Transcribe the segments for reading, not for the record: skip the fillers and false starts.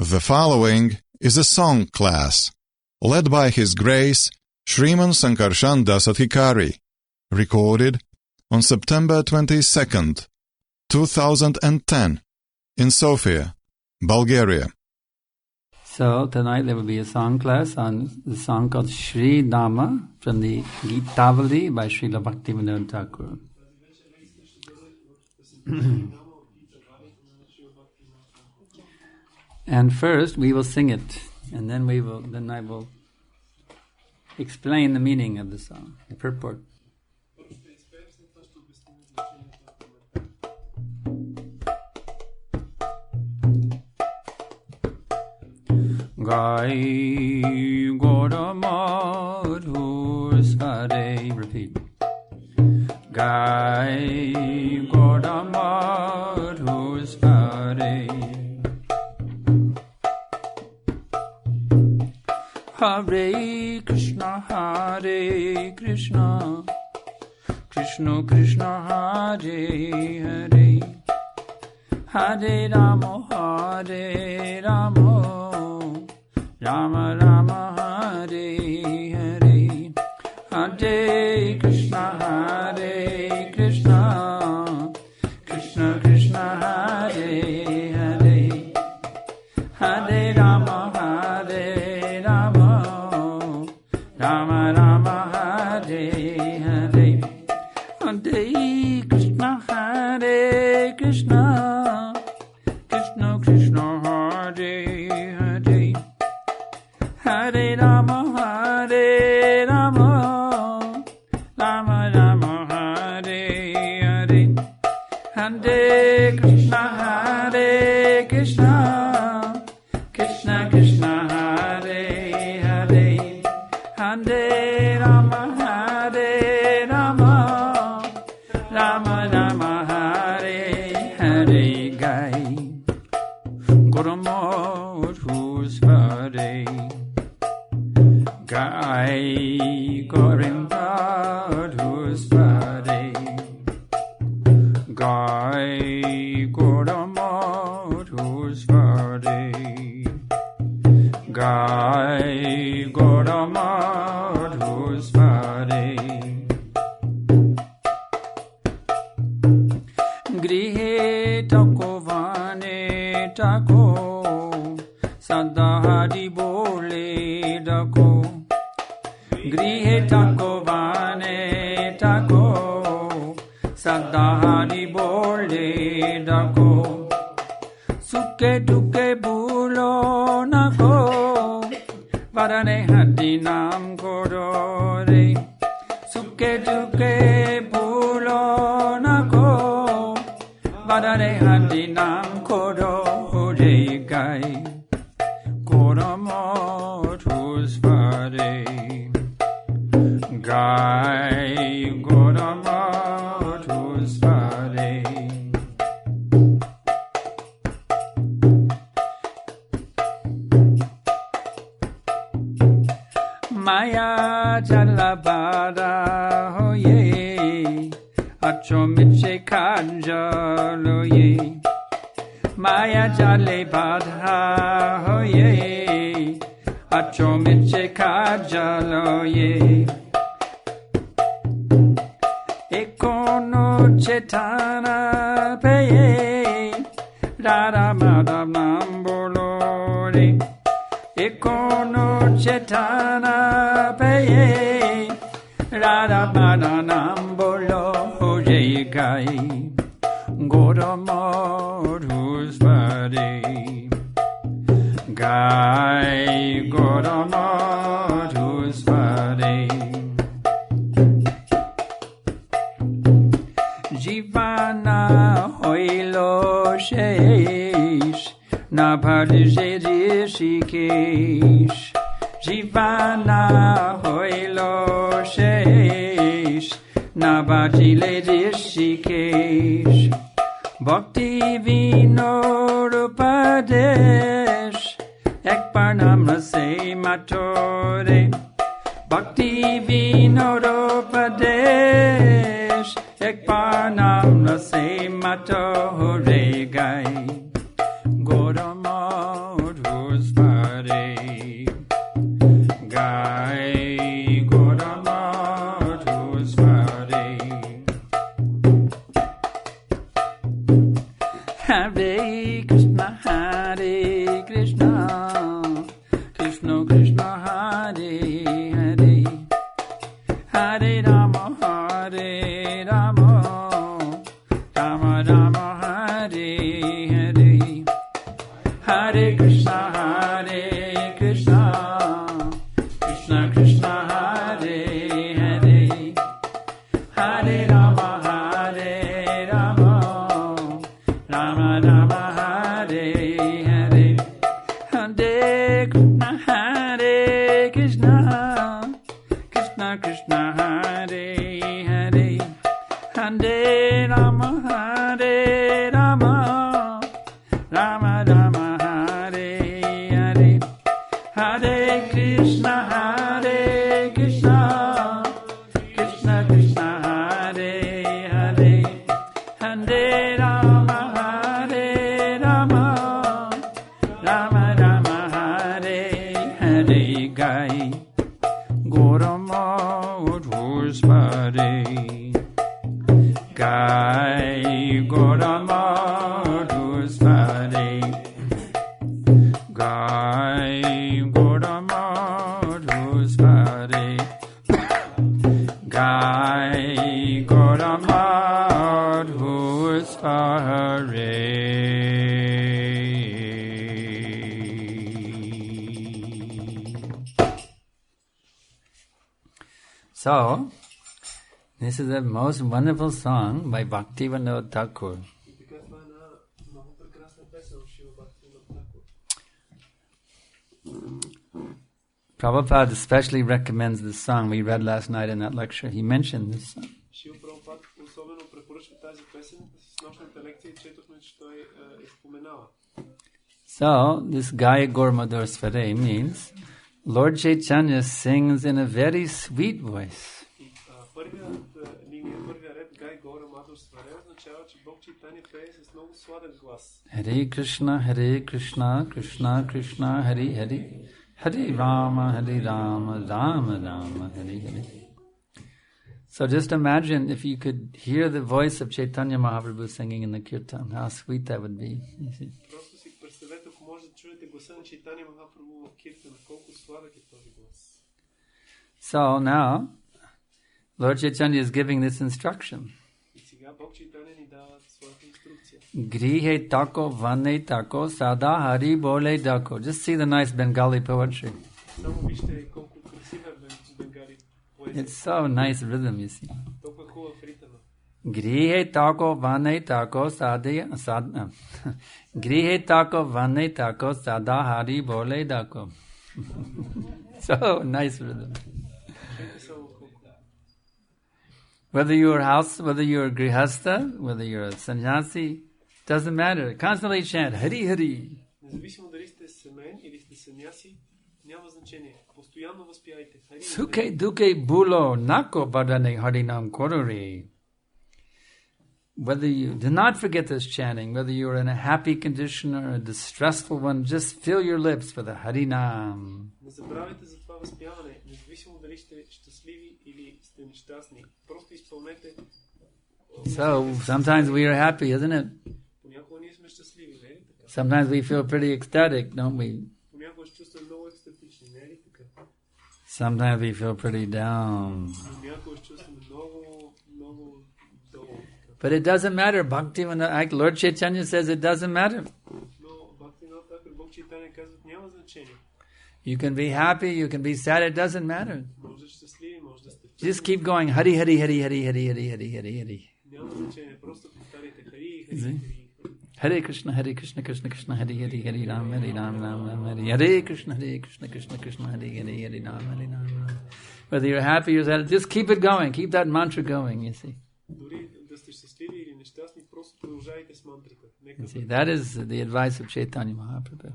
The following is a song class, led by His Grace Shriman Sankarshan Das Adhikari, recorded on September 22nd, 2010, in Sofia, Bulgaria. So tonight there will be a song class on the song called Shri Nama from the Gitavali by Srila Bhaktivinoda Thakur. And first we will sing it, and then I will explain the meaning of the song, the purport. Gai Gora Madhur Svare, repeat. Gai Gora Madhur Svare. Hare Krishna, Hare Krishna, Krishna Krishna, Hare Hare, Hare Rama, Hare Rama, Rama Rama, Hare Hare, Hare Krishna, Hare Krishna, Krishna Krishna, Hare Hare, Hare Rama, Hare Rama, Rama Rama, Hare Hare, Hare Krishna, Hare Krishna, Krishna Krishna, Hare Hare, Hare Rama, Hare Rama, Rama Rama, Hare Hare, Hare Krishna, Hare Krishna, Krishna Krishna, Hare Hare, Hare Rama, Hare Rama, Rama Rama, Hare Hare. Gai Gora Madhur Svare, Gai Gora Madhur Svare, Gai Gora Madhur Svare, Gai Gora Madhur Svare. Grihe takovane tako, sadahari bole dako. Grihe takovane tako, sadahari bole dako. Suke duke bulo nako, varane hati nam kodore. Suke duke bulo nako, varane hati nam kodore. Gai Gora Madhur Svare, Gai Gora Madhur Svare. Maya Jalabada hoye, Achomiche Kanjaloye. Maya Jalabada hoye, Achomiche Kanjaloye. Ekono Chetana Peye, Rada Madam Nambolore. Ekono Chetana Peye, Rada Madam Nambolore. Gai Gora Madhur Svare, Gai Gora Madhur Svare. Jivana hoilo shesh, na bharje rishikesh. Jivana hoilo shesh, na bharje rishikesh. Bhakti Vinod Upadesh, ekbar nam rase matore. Bhakti Vinod Upadesh, ekbar nam rase matore. Gai Gora Madhur Hare Krishna, Krishna Krishna Hare Hare, Hare Rama Hare Rama, Rama Rama Hare Hare, Hare Krishna Hare Krishna, Krishna Krishna Hare Hare, Hare Rama Hare Rama, Rama Rama Hare Hare, Hare Krishna Hare Krishna, Krishna Krishna Hare Hare, Hare Rama Hare Rama, Rama Rama Hare Hare, Hare Krishna Hare Krishna, Krishna Krishna Hare Hare, Hare Rama Hare Rama, Rama Rama Hare Hare. Gai Gaurama Svare, Gai Gaurama Svare, Gai Gaurama Svare, Gai Gaurama Svare. So, this is a most wonderful song by Bhaktivinoda Thakur. Prabhupada especially recommends this song. We read last night in that lecture. He mentioned this song. So, this Gaya Gauramadhur Svare means Lord Chaitanya sings in a very sweet voice. Hare Krishna, Hare Krishna, Krishna Krishna, Hare Hare, Hare Rama, Rama Rama, Hare Hare. So just imagine if you could hear the voice of Chaitanya Mahaprabhu singing in the kirtan, how sweet that would be. You see. So now, Lord Chaitanya is giving this instruction. Grihe tako, vane tako, sada hari bole dako. Just see the nice Bengali poetry. It's so nice rhythm, you see. Grihe tako, vane tako, Grihe tako, vane tako, sada hari bole dako. So nice rhythm. Whether you're a grihastha, whether you're a sannyasi, doesn't matter. Constantly chant Hari Hari. Sukhe duke bulo nako badane harinam korore. Whether you do not forget this chanting, whether you're in a happy condition or a distressful one, just fill your lips with the Harinam. So sometimes we are happy, isn't it? Sometimes we feel pretty ecstatic, don't we? Sometimes we feel pretty down. But it doesn't matter. Bhakti, like Lord Chaitanya says, it doesn't matter. You can be happy, you can be sad, it doesn't matter. Just keep going. Hari, Hari, Hari, Hari, Hari, Hari, Hari, Hari, Hari. Hare Krishna, Hare Krishna, Krishna Krishna, Hare Hare, Hare Ram, Hare Ram, Ram Ram, Hare Hare Krishna, Hare Krishna, Krishna Krishna, Hare Hare, Hare Ram, Hare Ram, Ram. Whether you're happy or sad, just keep it going. Keep that mantra going, you see. You see, that is the advice of Chaitanya Mahaprabhu.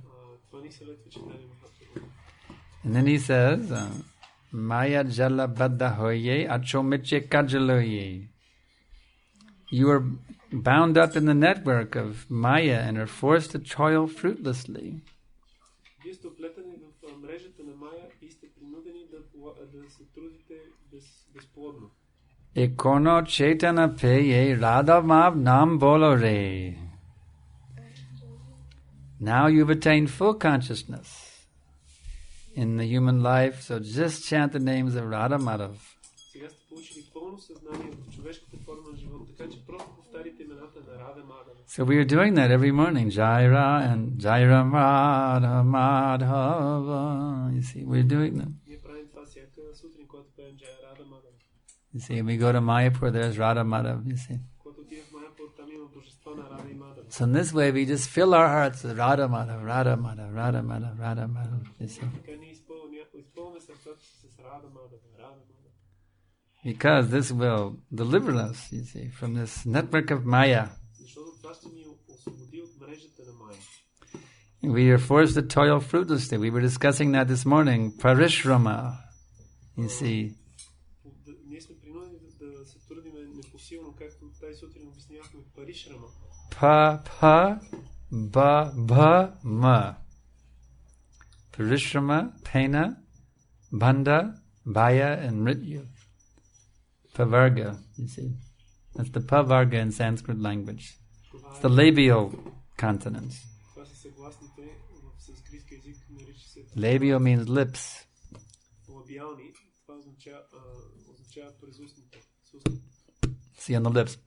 And then he says, Maya jala baddha hoye, achomiche kajaloye. You are bound up in the network of Maya and are forced to toil fruitlessly. Ekono Chaitana peye Radha Mav Nam Bolo Re. Now you've attained full consciousness in the human life, so just chant the names of Radha Madhav. Сега сте получили пълно съзнание в човешката форма на живота, така че просто повтарите имената на Рада Мадава. So we are doing that every morning. Jaira and Jaira Radha Madhava. You see, we're doing that. Ние правим това всяка сутрин, когато пеем Джая Рада Мадава. You see, we go to Mayapur, there's Radha Madhav, you see. Когато отидем в Майапур, там има божества на Рада и Мадава. So in this way, we just fill our hearts with Radha Madhav, Radha Madhav, Radha Madhav, Radha Madhav, you see. Така ние изпълваме сърцата си с Рада Мадава, Рада Мадава. Because this will deliver us, you see, from this network of Maya. Защото това ще ни освободи от мрежата на Майя. We are forced to toil fruitlessly. We were discussing that this morning. Parishrama, you see. Ние сме принудени да се трудиме непосилно, както тази сутрин обяснявахме Паришрама. Ma. Parishrama, Pena, Bandha, Bhaya, and Mrityu. Pavarga, you see. That's the Pavarga in Sanskrit language. It's the labial consonants. Това са съгласните в санскритски език, нарича се Labial means lips. лабиални. Това означава произустните. See on the lips.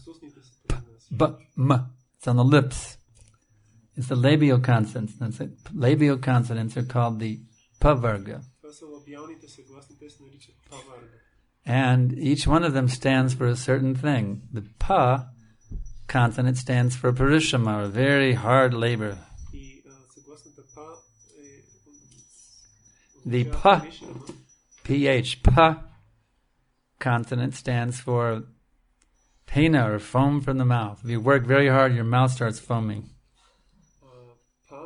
Сусните се произнася. M. It's on the lips. It's the labial consonants. That's it. Labial consonants are called the Pavarga. Това са лабиалните съгласни, те се наричат Паварга. And each one of them stands for a certain thing. The Pa consonant stands for Parishama, or very hard labor. И съгласната Па е The Pa, PH, Pa consonant stands for Pena, or foam from the mouth. If you work very hard, your mouth starts foaming. Па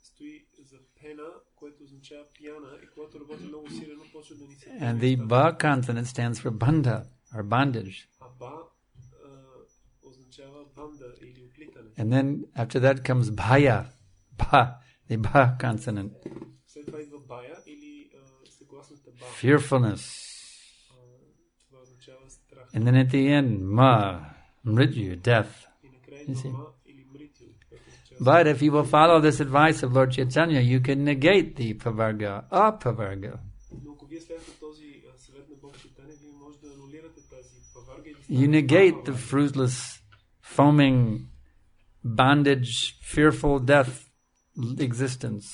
стои за пена, което означава пияна, и когато работи много силено, почва да ни се... And the Ba consonant stands for Bandha, or bondage. А Ба означава банда или оплитане. And then after that comes Bhaya, Ba, the Ba consonant. След това идва Бая или съгласната Ба. Fearfulness. Това означава страх. And then at the end, Ma, Mrityu, death. И накрая идва Ма или Мритю. But if you will follow this advice of Lord Chaitanya, you can negate the Pavarga, Apavarga. Но ако вие следвате този съвет на Бог Чайтания, вие може да анулирате тази Паварга или You negate the fruitless, foaming, bondage, fearful death existence.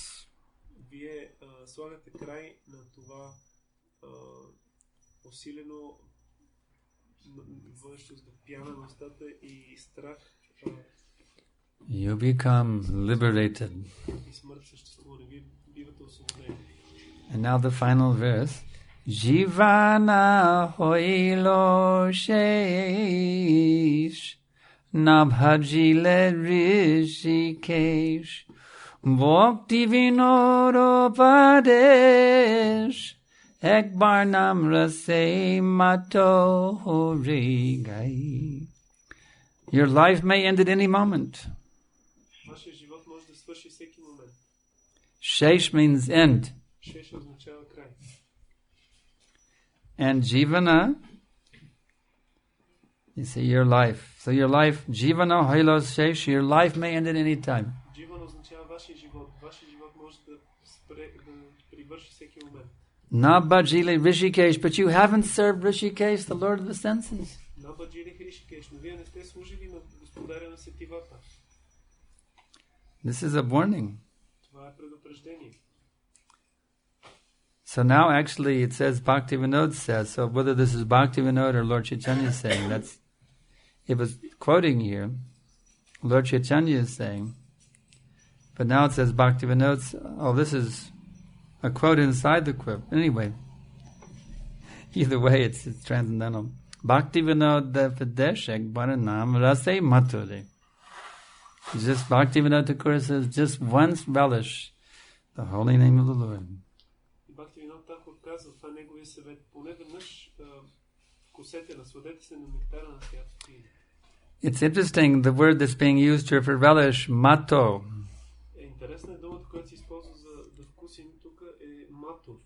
Вие слагате край на това усилено външно с пяна на устата и страх. You become liberated. И смърт съществува. Вие бивате освободени. And now the final verse. Jivana hoilo sheish nabhajile rishikesh bhakti vinoro padesh ekbar nam rase mato horigai. Your life may end at any moment. Вашия живот може да свърши всеки момент. Sheish means end. Шеш означава край. And Jivana, you see, your life. So your life, Jivana Hailos Shesh, your life may end at any time. Дживан означава вашия живот. Вашия живот може да спре, да привърши всеки момент. Nabajili Rishikesh, but you haven't served Rishikesh, the Lord of the senses. Набаджили Хришикеш, но вие не сте служили на господаря на сетивата. This is a warning. Това е предупреждение. So now actually it says Bhaktivinoda says, so whether this is Bhaktivinoda or Lord Chaitanya is saying, it was quoting here, Lord Chaitanya is saying, but now it says Bhaktivinoda, this is a quote inside the quote. Anyway, either way it's transcendental. Bhaktivinoda Videshek Baranam Rase Mature. Just Bhaktivinoda Thakur says, just once relish the holy name of the Lord. Бхактивинод Тхакур казва, това неговия съвет, поне веднъж вкусете, насладете се на нектара на святото име. It's interesting, the word that's being used here for relish, mato. Интересна е думата, която се използва за да вкусим тук е мато.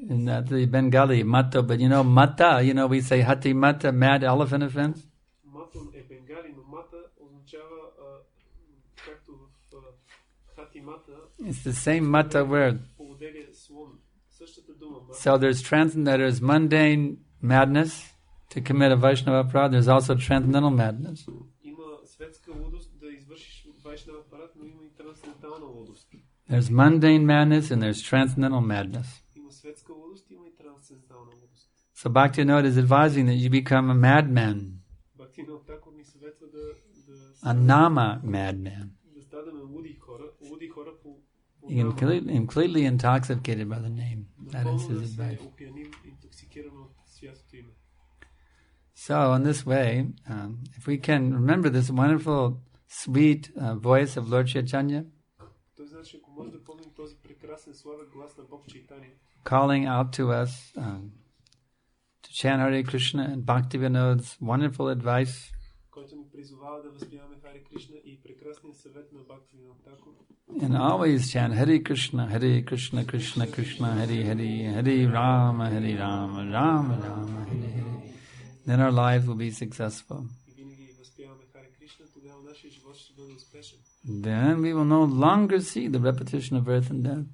In the Bengali, mato, but mata, we say hati mata, mad elephant offense. Мато е бенгали, но мата означава, както в Хатимата It's the same mata word. полуделие слон. Същата дума. So there's mundane madness to commit a Vaishnava aparadha. There's also transcendental madness. Има светска лудост да извършиш Вайшнава апарат, но има и трансцендентална лудост. There's mundane madness and there's transcendental madness. Има светска лудост, има и трансцендентална лудост. So Bhaktivinoda is advising that you become a madman, Бхактивинод Такур ни съветва a nama madman. да станем луди хора по Completely intoxicated by the name. That is his advice. So in this way, if we can remember this wonderful, sweet voice of Lord Chaitanya, calling out to us to chant Hare Krishna and Bhaktivinoda's wonderful advice, and always chant Hare Krishna, Krishna Krishna, Hare Hare, Hare Rama, Rama Rama, Hare Hare. Then our lives will be successful. Then we will no longer see the repetition of birth and death.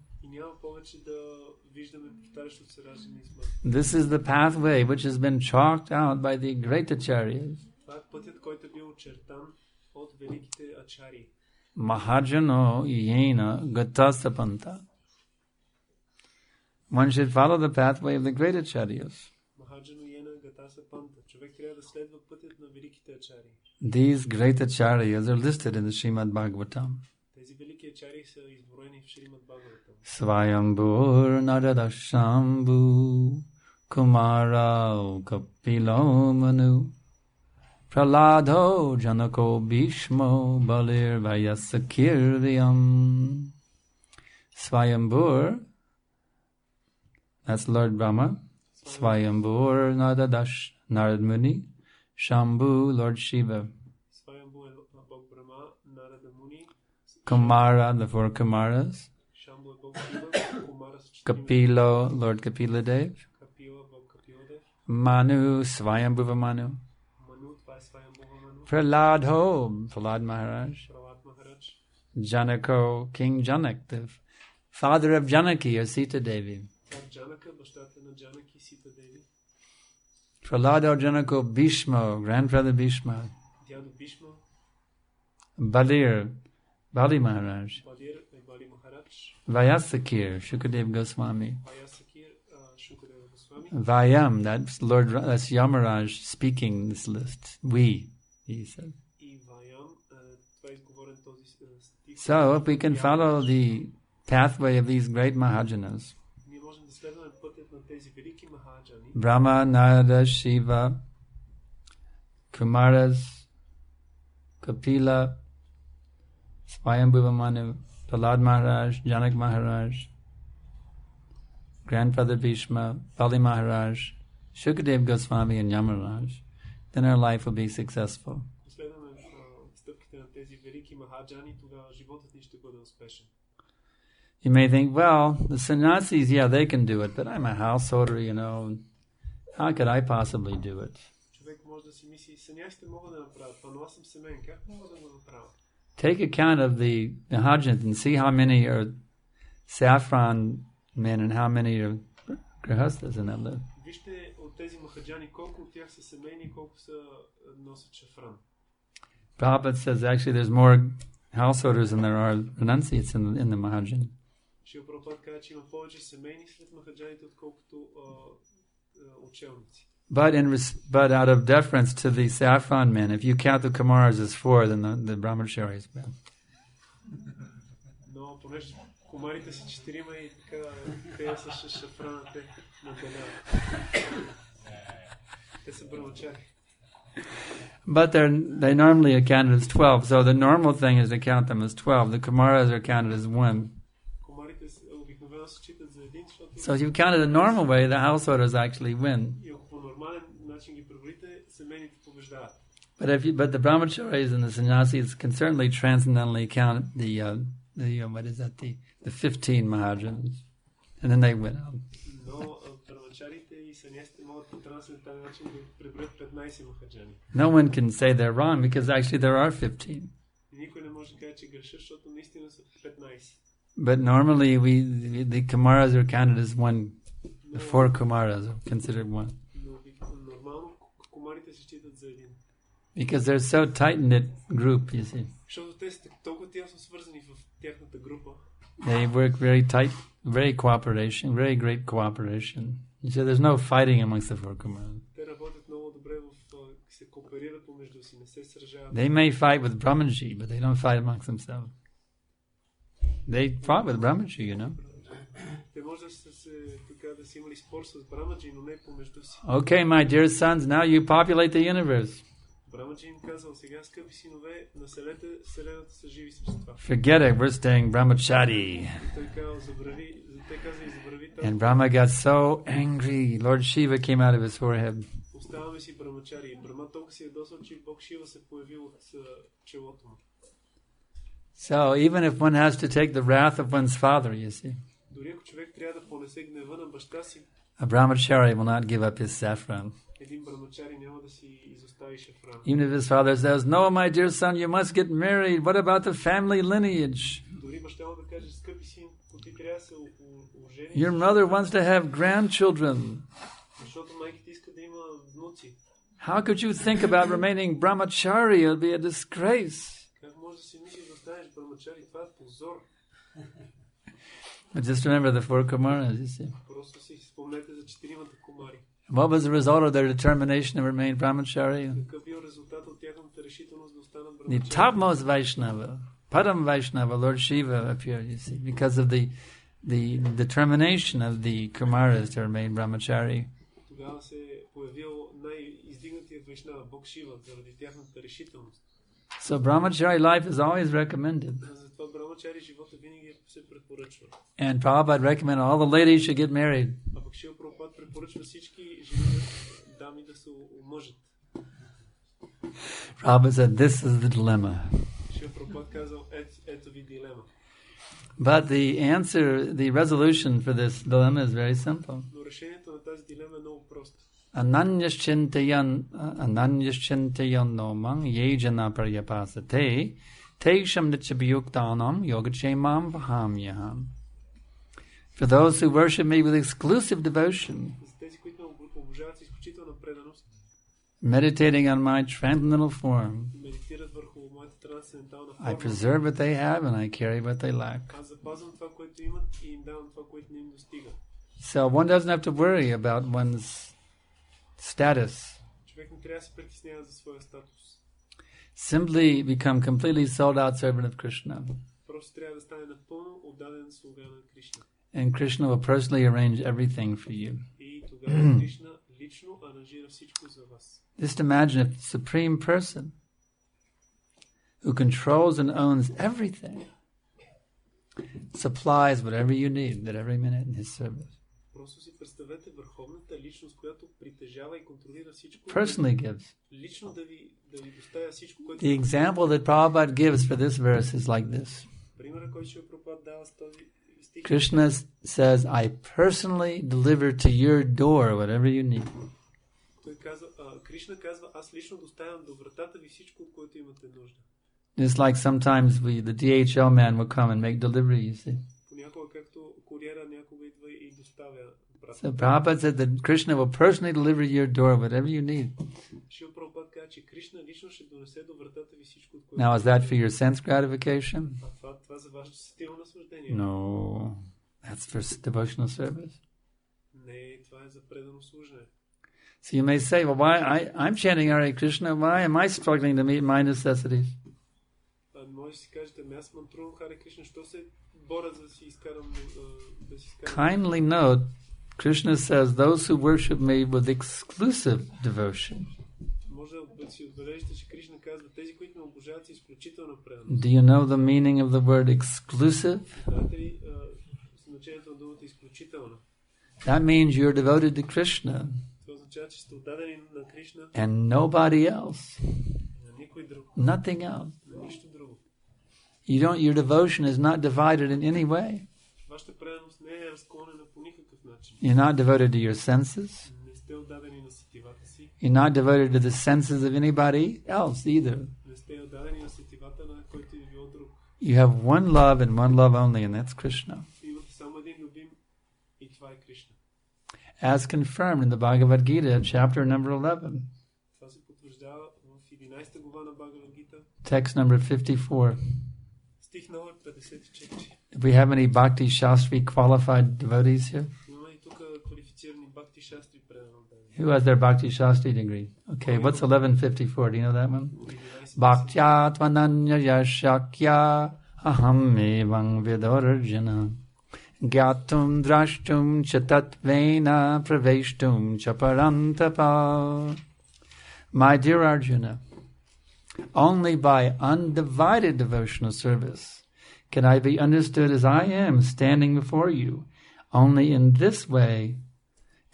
This is the pathway which has been chalked out by the great acharyas. Mahajano yena gatasapanta. One should follow the pathway of the great acharyas. These great acharyas are listed in the Srimad Bhagavatam. Swayambhur Narada Shambhu Kumara Kapilo Manu Prahlado Janako Bhishmo Balir Vayasakirvyam. Swayambhur, that's Lord Brahma. Swayambhur Narad Muni. Shambhu, Lord Shiva. Kumara, the four Kumaras. Kapilo, Lord Kapila Dev. Manu, Swayambhuva Manu. Prahlado, Prahlad Maharaj. Janako, King Janak, the father of Janaki or Sita Devi. Prahlado Janako Bhishma, grandfather Bhishma. Balir, Bali Maharaj. Vyasakir, Shukadev Goswami. Vayam, that's that's Yamaraj speaking this list. We, he said. So if we can follow the pathway of these great Mahajanas, Brahma, Narada, Shiva, Kumaras, Kapila, Swayambhuva Manu, Prahlad Maharaj, Janak Maharaj, grandfather Bhishma, Bali Maharaj, Shukadev Goswami and Yamaraj, then our life will be successful. You may think, well, the sannyasis, yeah, they can do it, but I'm a householder, how could I possibly do it? Take account of the Mahajans and see how many are saffron men and how many are grihastas in that list. Prabhupada says actually there's more householders than there are renunciates in the Mahajan. But out of deference to the saffron men, if you count the Kumaras as 4, then the brahmachari is bad. But they normally are counted as 12, so the normal thing is to count them as 12. The Kumaras are counted as 1. So if you count it the normal way, the householders actually win. But the brahmacharis and the sannyasis can certainly transcendentally count the 15 Mahajans, and then they win out. No one can say they're wrong because actually there are 15. Никой не може да каже, че греша, защото наистина са 15. But normally the Kumaras are counted as one. The 4 Kumaras are considered one. Нормално кумарите се считат за един. Because they're so tight-knit group, you see. Защото те са толкова тясно свързани в тяхната група. They work very tight, very very great cooperation. You see, there's no fighting amongst the 4 Kumaras. Те работят много добре се кооперират помежду си, не се сражават. They may fight with Brahmanji, but they don't fight amongst themselves. They fought with Brahmanji, you know. Те може да си имали спор с Брахмаджи, но не помежду си. Okay, my dear sons, now you populate the universe. Брахмаджи им казал, сега, скъпи синове, населете вселената с живи същества. Forget it, we're staying brahmachari. Той казал, забрави And Brahma got so angry. Lord Shiva came out of his forehead. Оставаме си брамачари. Брахма толкова си ядосал, че Бог Шива се появил от челото му. So even if one has to take the wrath of one's father, you see, дори ако човек трябва да понесе гнева на баща си, a brahmachari will not give up his saffron. един брамачари няма да си изостави шафран. Even if his father says, "No, my dear son, you must get married. What about the family lineage? Дори баща му да каже, скъпи син, ти трябва да се ожениш. Your mother wants to have grandchildren. Защото майка ти иска да има внуци. How could you think about remaining brahmachari? It'll be a disgrace." Как може да си мислиш да останеш брамачари? Това е позор. But just remember the 4 Kumaras, you see. Просто си спомнете за 4-мата кумари. What was the result of their determination to remain brahmachari? Какъв бил резултат от тяхната решителност да останат The брамачари? topmost Vaishnava, Padam Vaishnava, Lord Shiva appeared, you see, because of the determination of the Kumaras to remain brahmachari. Тогава се появил най-издигнатият Вайшнава, Бог Шива, заради тяхната решителност. So brahmachari life is always recommended. Затова брамачари живота винаги се препоръчва. And Prabhupada recommended all the ladies should get married. А пък Шива Прабхупад препоръчва всички жени, дами да се омъжат. Prabhupada said, this is the dilemma. Шива Прабхупад казал, ето ви дилема. But the answer, the resolution for this dilemma is very simple. Но решението на тази дилема е много просто. Ananyashchintayan nomang yejana paryapasate tesham nityabhyuktanam yogachemam vahamyaham. For those who worship me with exclusive devotion, За тези, които ме обожават с изключителна преданост, meditating on my transcendental form, медитират върху моята трансцендентална I форма, preserve what they have and I carry what they lack. аз запазвам това, което имат и им давам това, което не им достига. So one doesn't have to worry about one's status. Човек не трябва да се притеснява за своя статус. Simply become completely sold out servant of Krishna. Просто трябва да стане напълно отдаден слуга на Кришна. And Krishna will personally arrange everything for you. И тогава Кришна лично аранжира всичко за вас. Just imagine if the Supreme Person who controls and owns everything supplies whatever you need at every minute in his service. Просто си представете върховната личност, която притежава и контролира всичко. Personally gives. Лично да ви доставя всичко, което... The example that Prabhupada gives for this verse is like this. Примерът, който Шрила Прабхупада дава с този стих. Krishna says, I personally deliver to your door whatever you need. Той казва, Кришна казва, аз лично доставям до вратата ви всичко, от което имате нужда. Just like sometimes the DHL man will come and make delivery, you see. Понякога, както куриера някога идва и доставя пратка. So Prabhupada said that Krishna will personally deliver your door whatever you need. Шрила Прабхупада казва, че Кришна лично ще донесе до вратата ви всичко, от което... Now, is that for your sense gratification? Това за вашето сетивно наслаждение? No, that's for devotional service. Не, това е за предано служене. So you may say, well, I'm chanting Hare Krishna, why am I struggling to meet my necessities? Може да си кажете, аз мантрувам Харе Кришна, що се боря за да си изкарам... Kindly note, Krishna says, those who worship me with exclusive devotion. Може да си отбележите, че Кришна казва, тези, които ме обожават, са изключителна преданост. Do you know the meaning of the word exclusive? Знаете ли значението на думата изключителна? That means you're devoted to Krishna. Това означава, че сте отдадени на Кришна. And nobody else. На никой друг. Nothing else. На нищо друго. Your devotion is not divided in any way. Вашата преданост не е разклонена по никакъв начин. You're not devoted to your senses. Не сте отдадени на сетивата си. You're not devoted to the senses of anybody else either. Не сте отдадени на сетивата на който You have one love and one love only, and that's Krishna. Имате само един любим и това е Кришна. As confirmed in the Bhagavad Gita, chapter number 11. Това се потвърждава в 11 глава на Бхагавад Гита. Text number 54. Стих номер 54. Do we have any Bhakti Shastri qualified devotees here? Имаме и тук квалифицирани Бхакти Шастри преданно. Who has their Bhakti Shastri degree? Okay, what's 1154? Do you know that one? Bhaktyatvananya yashakya aham evang vidorjana gyatum drashtum chatatvena praveshtum chaparantapa. My dear Arjuna, only by undivided devotional service can I be understood as I am standing before you. Only in this way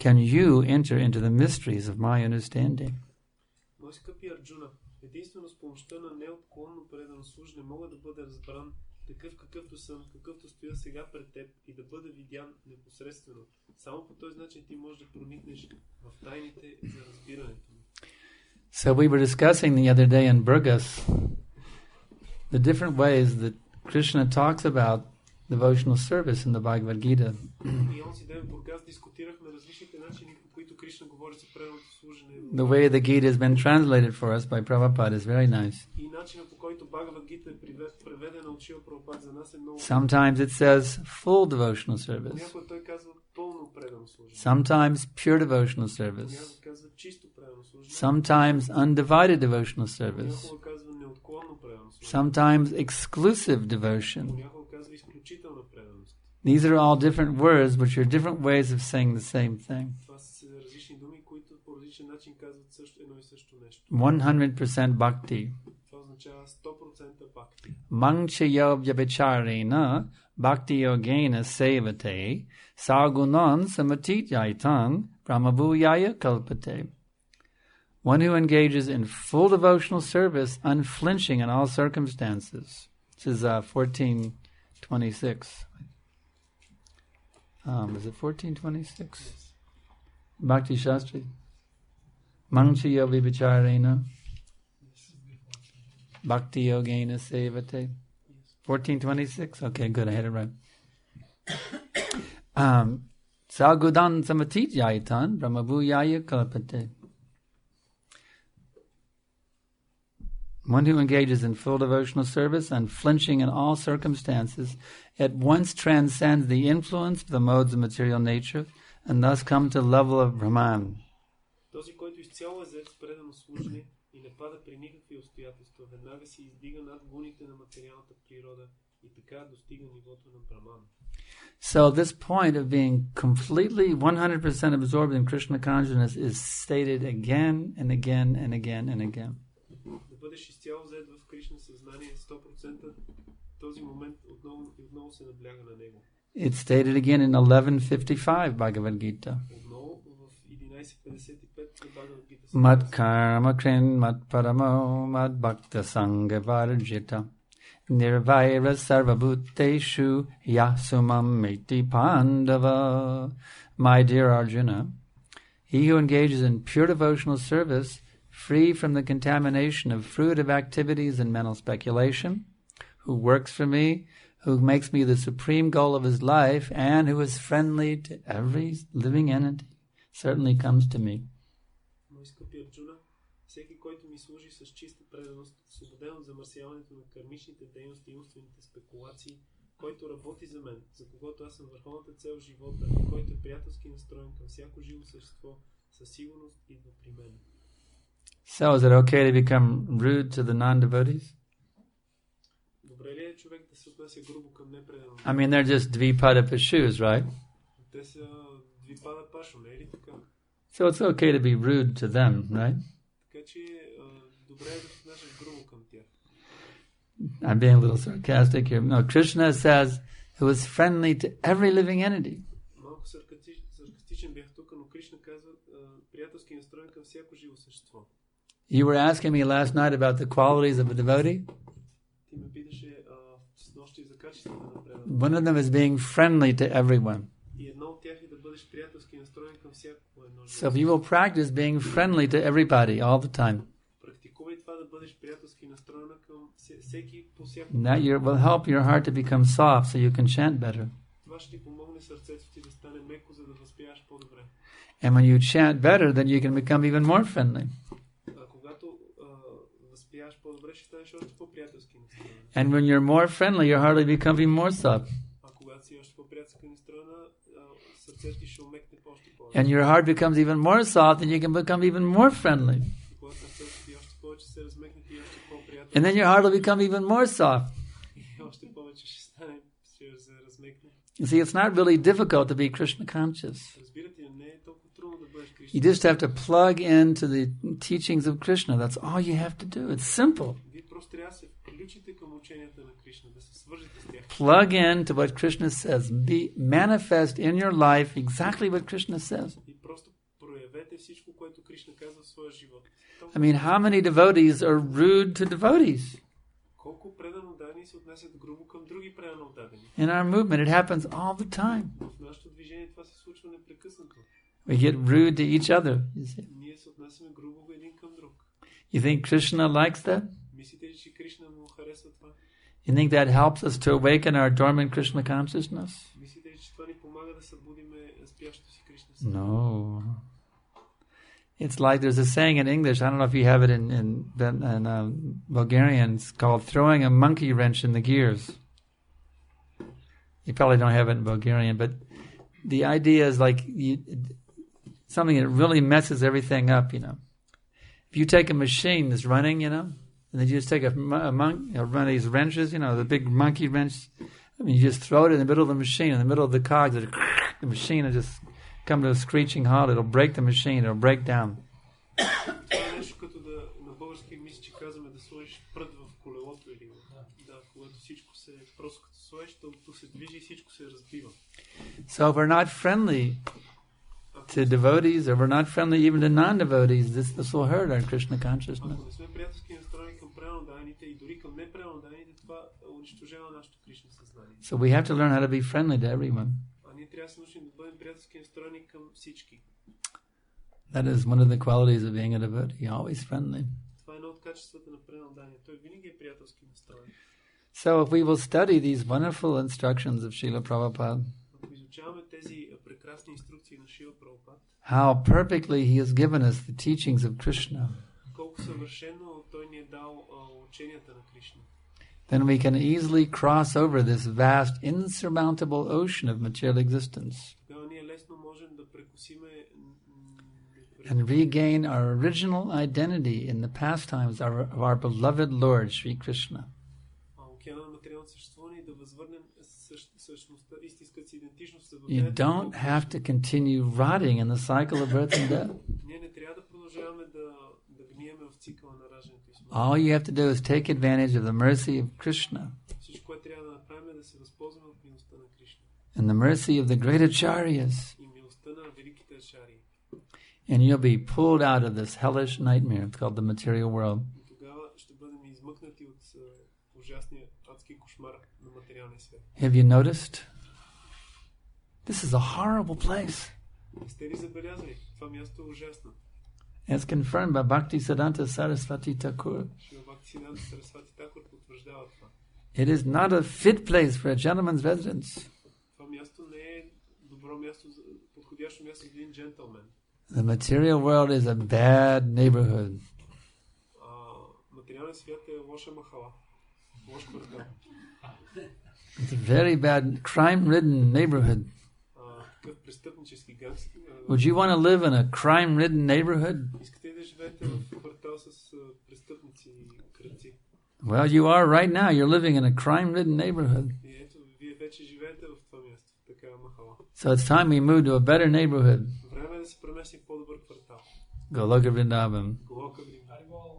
can you enter into the mysteries of my understanding. Мой скъпи Арджуна, единствено с помощта на неотклонно предано служене мога да бъда разбран такъв какъвто съм, какъвто стоя сега пред теб и да бъда видян непосредствено. Само по този начин ти можеш да проникнеш в тайните за разбирането ми. So we were discussing the other day in Burgas the different ways that Krishna talks about devotional service in the Bhagavad Gita. И онзи ден в Бургас дискутирахме различните начини, по които Кришна говори за преданото служене. The way the Gita has been translated for us by Prabhupada is very nice. И начинът, по който Бхагавад Гита е преведена от Шрила Прабхупада за нас е много. Sometimes it says full devotional service. Някой той казва пълно предано служене. Sometimes pure devotional service. Някой казва чисто предано служене. Sometimes undivided devotional service. Някой казва неотклонно предано служене. Sometimes exclusive devotion. Някой казва изключителна преданост. These are all different words, which are different ways of saying the same thing. Това са различни думи, които по различен начин казват също едно и също нещо. 100% bhakti. Това означава 100% бхакти. Mangchayo vyabhicharena bhakti yogena sevate sargunan samatityaitang brahmabhuyaya kalpate. One who engages in full devotional service, unflinching in all circumstances. This is 1426. Is it 1426? Yes. Bhakti Shastri. Mangchayo vyabhicharena bhakti yogena sevate. 1426? Okay, good, I had it right. Sagudan samatit yaitan brahmabhuyaya kalpate. One who engages in full devotional service, unflinching in all circumstances, at once transcends the influence of the modes of material nature and thus come to the level of Brahman. Този, който изцяло е зает с предано служене и не пада при никакви обстоятелства, веднага се издига над гуните на материалната природа и така достига нивото на Браман. So this point of being completely 100% absorbed in Krishna consciousness is stated again and again and again and again. Да бъдеш изцяло зает в Кришна съзнание 100%, този момент отново и отново се набляга на него. It's stated again in 1155 Bhagavad Gita. Отново в 1155 на Бхагавад Гита. Mad karma krin mad paramo mad bhakta sangha varjita nirvaira sarvabhuteshu yasumam miti pandava. My dear Arjuna, he who engages in pure devotional service, free from the contamination of fruitive activities and mental speculation, who works for me, who makes me the supreme goal of his life, and who is friendly to every living entity, certainly comes to me. Мой скъпи Арджуна, всеки, който ми служи с чиста преданост, освободен от замърсяването на кармичните дейности и умствените спекулации, който работи за мен, за когото аз съм върховната цел в живота и който е приятелски настроен към всяко живо същество, със сигурност идва при мен. So, is it okay to become rude to the non-devotees? Добре ли е човек да се отнася грубо към непреданото? I mean, they're just dvipada pashus, right? Те са двипада пашо, не е ли така? So it's okay to be rude to them, right? Така че добре е да се отнасяш грубо към тях. I'm being a little sarcastic here. No, Krishna says he was friendly to every living entity. Малко саркастичен бях тук, но Кришна казва приятелски настроен към всяко живо същество. You were asking me last night about the qualities of a devotee. Ти ме питаше с нощи за качествата на преданото. One of them is being friendly to everyone. И едно от тях е да бъдеш приятелски настроен към всяко едно живо. So if you will practice being friendly to everybody all the time, Практикувай това да бъдеш приятелски настроена към всеки по всяко And that will help your heart to become soft so you can chant better. това ще ти помогне сърцето ти да стане меко, за да възпяваш по-добре. And when you chant better, then you can become even more friendly. А когато възпяваш по-добре, ще станеш още по-приятелски настроен. And when you're more friendly, your heart will become even more soft. А когато си още по-приятелски настроена, сърцето ти ще умекне още повече. And your heart becomes even more soft, and you can become even more friendly. И когато сърцето ти още повече се размекне, ти още по-приятелски. And then your heart will become even more soft. И още повече ще стане, ще се размекне. You see, it's not really difficult to be Krishna conscious. Разбирате, не е толкова трудно да бъдеш Кришна. You just have to plug into the teachings of Krishna. That's all you have to do. It's simple. Вие просто трябва да се включите към ученията на Кришна, да се свържете с тях. Plug in to what Krishna says. Be manifest in your life exactly what Krishna says. И просто проявете всичко, което Кришна казва в своя живот. I mean, how many devotees are rude to devotees? Колко предано дадени се отнасят грубо към други предано дадени. In our movement, it happens all the time. В нашето движение това се случва непрекъснато. We get rude to each other. You see? Ние се отнасяме грубо един към друг. You think Krishna likes that? Мислите ли, че Кришна му харесва това? You think that helps us to awaken our dormant Krishna consciousness? Мислите ли, че това ни помага да събудиме спящото си Кришна? No. It's like there's a saying in English, I don't know if you have it in Bulgarian, it's called throwing a monkey wrench in the gears. You probably don't have it in Bulgarian, but the idea is like something that really messes everything up, you know. If you take a machine that's running, you know, and then you just take one of these wrenches, you know, the big monkey wrench, I mean, you just throw it in the middle of the machine, in the middle of the cogs, the machine will just come to a screeching halt, it'll break the machine, it'll break down. Това е нещо като да, на български мисля, че казваме да сложиш прът в колелото или да, когато всичко се, просто като сложиш, то се движи и всичко се разбива. So if we're not friendly to devotees, or we're not friendly even to non-devotees, this will hurt our Krishna consciousness. Ако не сме приятелски настроени към преданодайните и дори към непреданодайните, това унищожава нашето Кришна съзнание. So we have to learn how to be friendly to everyone. А ние трябва да се научим да бъдем приятелски настроени към всички. That is one of the qualities of being a devotee, always friendly. Това е едно от качествата на преданодайния. Той винаги е приятелски настроен. So if we will study these wonderful instructions of Srila Prabhupada, Ако изучаваме тези прекрасни инструкции на Шрила Прабхупад, how perfectly he has given us the teachings of Krishna, колко съвършено той ни е дал ученията на Кришна, then we can easily cross over this vast, insurmountable ocean of material existence тогава ние лесно можем да прекусиме and regain our original identity in the pastimes of our beloved Lord, Sri Krishna. океана на материалното съществуване и да възвърнем същността, истинската си идентичност. You don't have to continue rotting in the cycle of birth and death. Ние не трябва да продължаваме да гниеме в цикъла на раждането и смъртта. All you have to do is take advantage of the mercy of Krishna Всичко, което трябва да направим е да се възползваме от милостта на Кришна and the mercy of the great acharyas, и милостта на великите ачари. and you'll be pulled out of this hellish nightmare called the material world. И тогава ще бъдем измъкнати от ужасния адски кошмар на материалния свят. Have you noticed? This is a horrible place. Сте ли забелязали? Това място е ужасно. As confirmed by Bhaktisiddhanta Saraswati Thakur. Шрила Бхактисиданта Сарасвати Такур потвърждава това. It is not a fit place for a gentleman's residence. Това място не е добро място, подходящо място за един джентълмен. The material world is a bad neighborhood. Материалният свят е лоша махала. Лош квартал. It's a very bad, crime-ridden neighborhood. Такъв престъпнически гангстер. Would you want to live in a crime-ridden neighborhood? Искате ли да живеете в квартал с престъпници и кръци? Well, you are right now. You're living in a crime-ridden neighborhood. И ето, вие вече живеете в това място, в такава махала. So it's time we move to a better neighborhood. Време е да се преместим в по-добър квартал. Goloka Vrindavan. Голока Вриндаvan.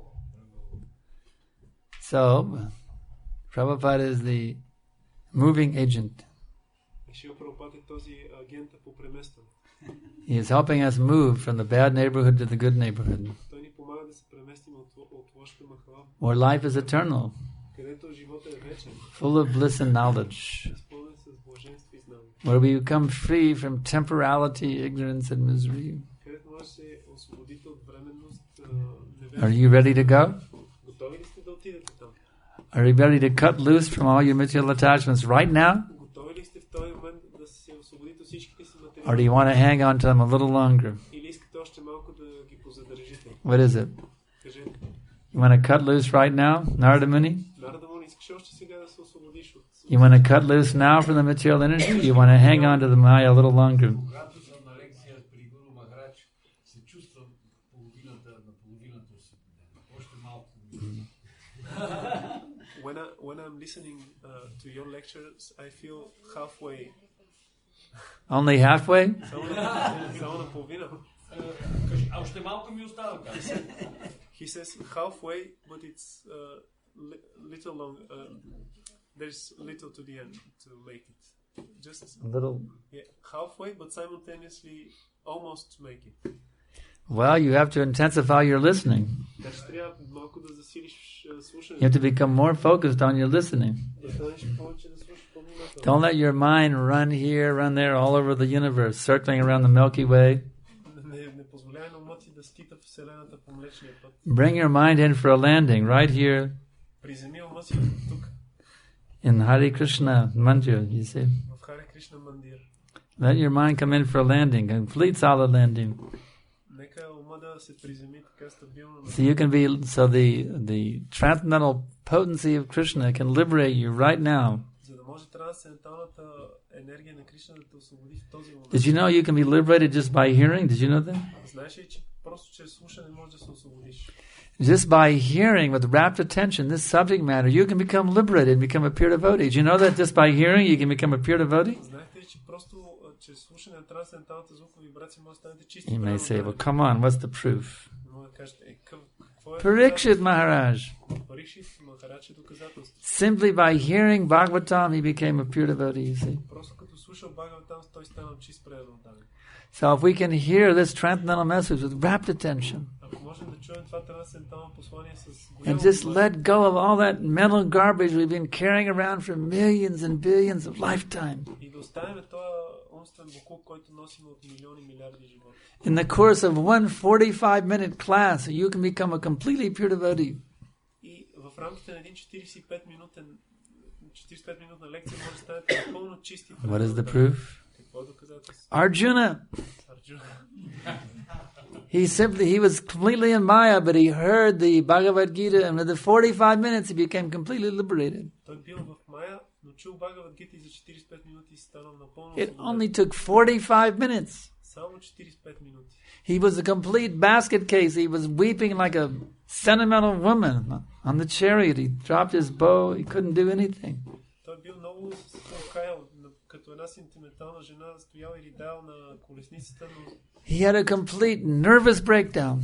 So, Prabhupada is the moving agent. Шрила Прабхупад е този агент по преместване. He is helping us move from the bad neighborhood to the good neighborhood, Той ни помага да се преместим от лошата махала, where life is eternal, където живота е вечен, full of bliss and knowledge, изпълнен с блаженство и знание. where we become free from temporality, ignorance, and misery. Където може да се освободите от временност, Are you ready to go? Готови ли сте да отидете там? Are you ready to cut loose from all your material attachments right now? Готови ли сте в този момент да се освободите от всичките си материали? Or do you want to hang on to them a little longer? Или искате още малко да ги позадържите? What is it? Кажете. You want to cut loose right now, Narada Muni? Нарада Муни, искаш още сега да се освободиш от... You want to cut loose now from the material energy? Or you want to hang on to the Maya a little longer? Когато съм на лекция при Гуру Махарадж, се чувствам половината на половината освободена. Още малко. When I'm listening to your lectures, I feel halfway. Only halfway? Само на половина. А още малко ми остава. He says halfway, but it's little long. There's little to the end to make it. Just A little. Yeah, halfway, but simultaneously almost to make it. Well, you have to intensify your listening. Значи трябва малко да засилиш You слушането. have to become more focused on your listening. Да станеш повече да слушаш по-внимателно. Don't let your mind run here, run there, all over the universe, circling around the Milky Way. Не позволяй на ума ти да скита в Вселената по Млечния път. Bring your mind in for a landing right here Приземи ума си тук, in Hare Krishna mandir, you see. в Харе Кришна Мандир. Let your mind come in for a landing, complete solid landing. Нека ума да се приземи така стабилно. So you can be, so the transcendental potency of Krishna can liberate you right now. За да може трансценденталната енергия на Кришна да те освободи в този момент. Did you know you can be liberated just by hearing? Did you know that? Знаеш ли, че просто чрез слушане можеш да се освободиш? Just by hearing with rapt attention this subject matter, you can become liberated and become a pure devotee. Do you know that just by hearing you can become a pure devotee? Знаете ли, че просто чрез слушане на трансценденталната звукова вибрация може да станете чисти? You may say, well, come on, what's the proof? Може да кажете, какво е? Parikshit Maharaj. Парикшит Махарадж е доказателство. Simply by hearing Bhagavatam, he became a pure devotee, you see. Просто като слушал Бхагаватам, той станал чист преданен. So if we can hear this transcendental message with rapt attention, Ако можем да чуем това трансцендентално послание с and голямо just внимание let go of all that mental garbage we've been carrying around for millions and billions of lifetime. и да оставим този умствен буклук, който носим от милиони милиарди животи. In the course of one 45-minute class, you can become a completely pure devotee. И в рамките на един 45-минутна лекция може да станете напълно чисти. What is the proof? Какво е доказателство? Arjuna. Арджуна. He was completely in Maya, but he heard the Bhagavad Gita, and within 45 minutes he became completely liberated. Той бил в Мая, но чул Бхагавад Гита и за 45 минути станал напълно It освободен. only took 45 minutes. Само 45 минути. He was a complete basket case. He was weeping like a sentimental woman on the chariot. He dropped his bow. He couldn't do anything. Той бил много се окаял, като една сентиментална жена, стоял и ридал на колесницата, но He had a complete nervous breakdown.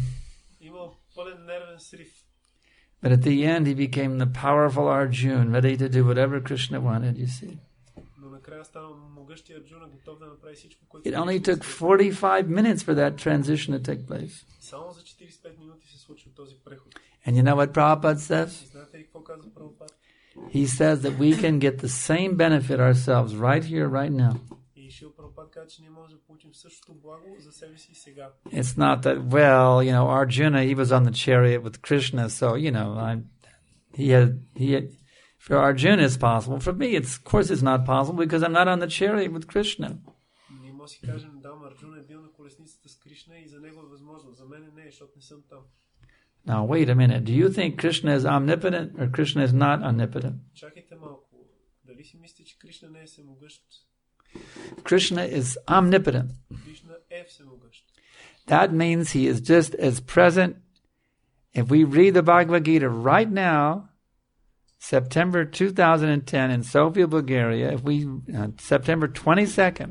имал пълен нервен срив. But at the end, he became the powerful Arjuna, ready to do whatever Krishna wanted, you see. Но накрая станал могъщия Арджуна, готов да направи всичко, което It only took 45 minutes for that transition to take place. Само за 45 минути се случи този преход. And you know what Prabhupada says? И знаете ли какво казва Прабхупад? He says that we can get the same benefit ourselves right here, right now. И Шрила Прабхупад казва, че ние можем да получим същото благо за себе си сега. It's not that, well, you know, Arjuna, he was on the chariot with Krishna, so, you know, he had, for Arjuna it's possible. For me, of course it's not possible because I'm not on the chariot with Krishna. Ние може да си кажем, да, Арджуна е бил на колесницата с Кришна и за него е възможно. За мен не е, защото не съм там. Now, wait a minute. Do you think Krishna is omnipotent or Krishna is not omnipotent? Чакайте малко. Дали си мислите, че Кришна не е всемогъщ? Krishna is omnipotent. Кришна е всемогъщ. That means he is just as present. If we read the Bhagavad Gita right now, September 2010 in Sofia, Bulgaria, September 22nd,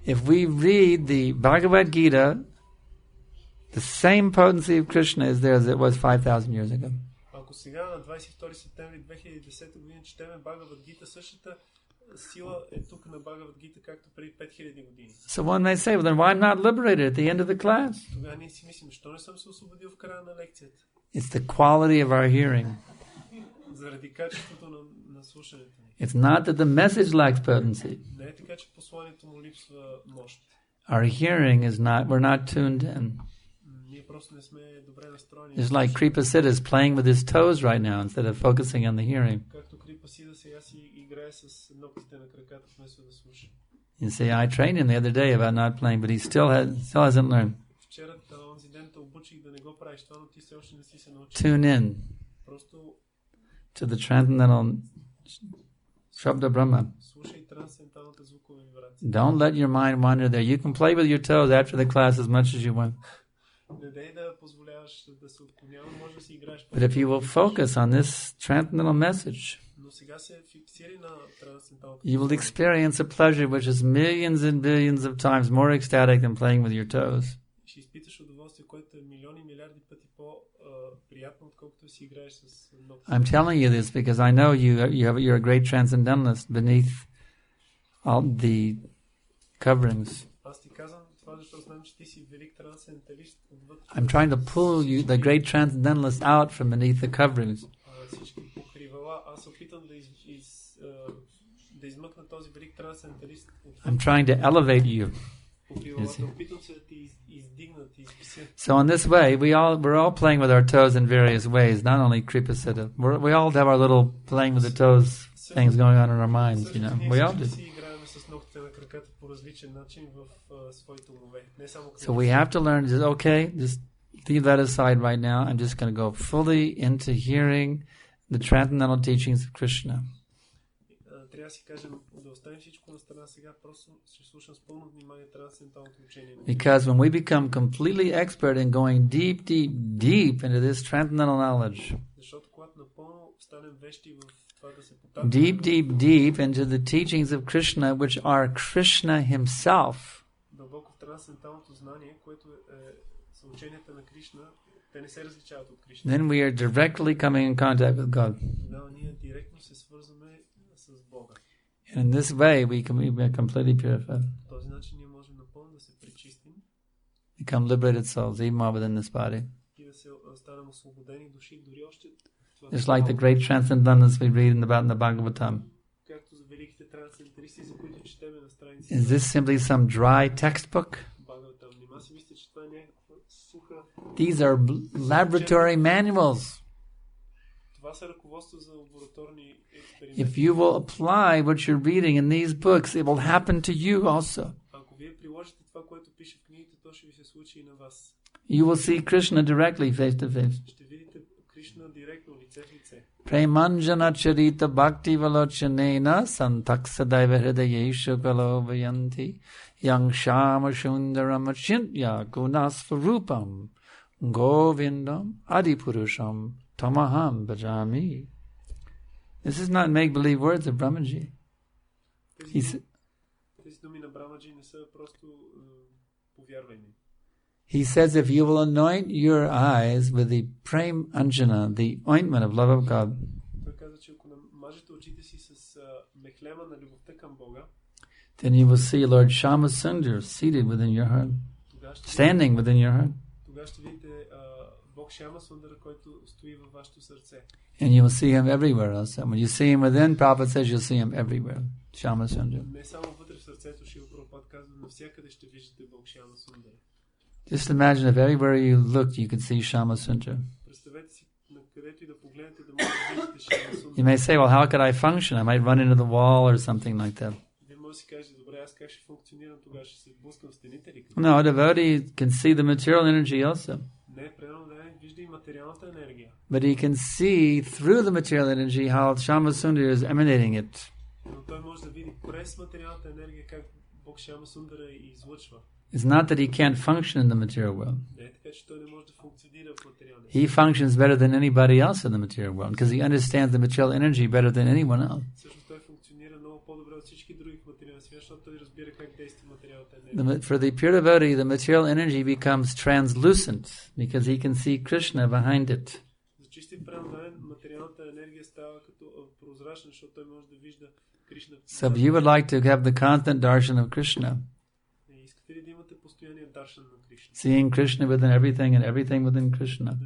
if we read the Bhagavad Gita, the same potency of Krishna is there as it was 5,000 years ago. Ако сега на 22 септември 2010 година четеме Бхагавад Гита, същата сила е тук на Бхагавад Гита, както преди 5000 години. So one may say, well, then why I'm not liberated at the end of the class? Тогава ние си мислим, защо не съм се освободил в края на лекцията? It's the quality of our hearing. Заради качеството на слушането ни. It's not that the message lacks potency. Не е така, че посланието му липсва мощ. Our hearing is not, we're not tuned in. Ние просто не сме добре настроени. It's like Kripasiddha is playing with his toes right now instead of focusing on the hearing. Както Крипасида сега си играе с ногтите на краката вместо да слуша. You see, I trained him the other day about not playing, but he still hasn't learned. Вчера онзи ден те обучих да не го правиш това, но ти все още не си се научил. Tune in Просто to the transcendental Shabda Brahma. слушай трансценденталната звукова вибрация. Don't let your mind wander there. You can play with your toes after the class as much as you want. Не дей да позволяваш да се отклонява, може да си играеш. But if you will focus on this transcendental message, Но сега се фиксири на трансценденталната. you will experience a pleasure which is millions and billions of times more ecstatic than playing with your toes. Ще изпиташ удоволствие, което е милиони, милиарди пъти по-приятно, отколкото си играеш с ногти. I'm telling you this because I know you're a great transcendentalist beneath all the coverings. Аз ти казвам това, защото знам, че ти си велик трансценденталист отвъд. I'm trying to pull you, the great transcendentalist, out from beneath the coverings. Всички покривала. Аз се опитам да измъкна този велик трансценденталист. I'm trying to elevate you. Покривалата. Опитам се да ти издигна, да ти изпися. So in this way, we're all playing with our toes in various ways, not only Kripasiddha. We all have our little playing with the toes things going on in our minds, you know. We all do. So we have to learn, just leave that aside right now. I'm just going to go fully into hearing the transcendental teachings of Krishna. Because when we become completely expert in going deep, deep, deep into this transcendental knowledge, deep, deep, deep into the teachings of Krishna, which are Krishna himself, then we are directly coming in contact with God. And in this way, we can be completely purified, become liberated souls, even more within this body. Just like the great transcendentalists we read about in the Bhagavatam. Is this simply some dry textbook? These are laboratory manuals. If you will apply what you're reading in these books, it will happen to you also. You will see Krishna directly, face to face. Premanjana charita bhakti valochanena santaksadaiva hridayeshu kalovayanti yang shama shundaram achintya gunasvarupam govindam adipurusham tamaham bhajami. This is not make-believe words of Brahmaji. He says, if you will anoint your eyes with the prem anjana, the ointment of love of God, then you will see Lord Shama Sundar seated within your heart, standing within your heart. And you will see him everywhere also. When you see him within, Prabhupada says you'll see him everywhere. Shama Sundar. Just imagine if everywhere you looked, you could see Shama Sundar. You may say, well, how could I function? I might run into the wall or something like that. No, a devotee can see the material energy also. But he can see through the material energy how Shama Sundar is emanating it. It's not that he can't function in the material world. He functions better than anybody else in the material world because he understands the material energy better than anyone else. For the pure devotee, the material energy becomes translucent because he can see Krishna behind it. So if you would like to have the constant darshan of Krishna, seeing Krishna within everything and everything within Krishna,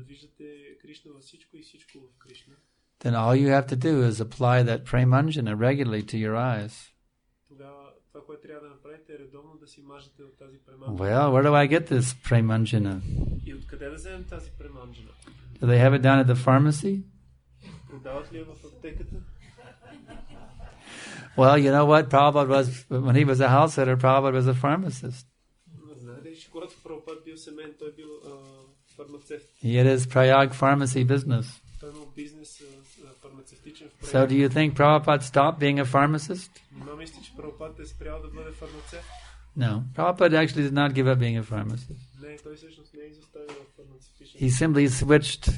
then all you have to do is apply that premanjana regularly to your eyes. трябва да направите е редовно да си мажете от тази преманджана. Well, where do I get this premanjana? И откъде да вземем тази преманджана? Do they have it down at the pharmacy? Продават ли я в аптеката? Well, you know what? Prabhupada was, when he was a house sitter, Prabhupada was a pharmacist. Знаете ли, че когато Прабхупад бил семейен, той бил фармацевт. He had his Prayag pharmacy business. Той имал бизнес фармацевтичен в So do you think Prabhupada stopped being a pharmacist? Нима мисли, че Прабхупад е спрял да бъде фармацевт? No. Prabhupada actually did not give up being a pharmacist. Не, той всъщност не е изоставил фармацевтичен. He simply switched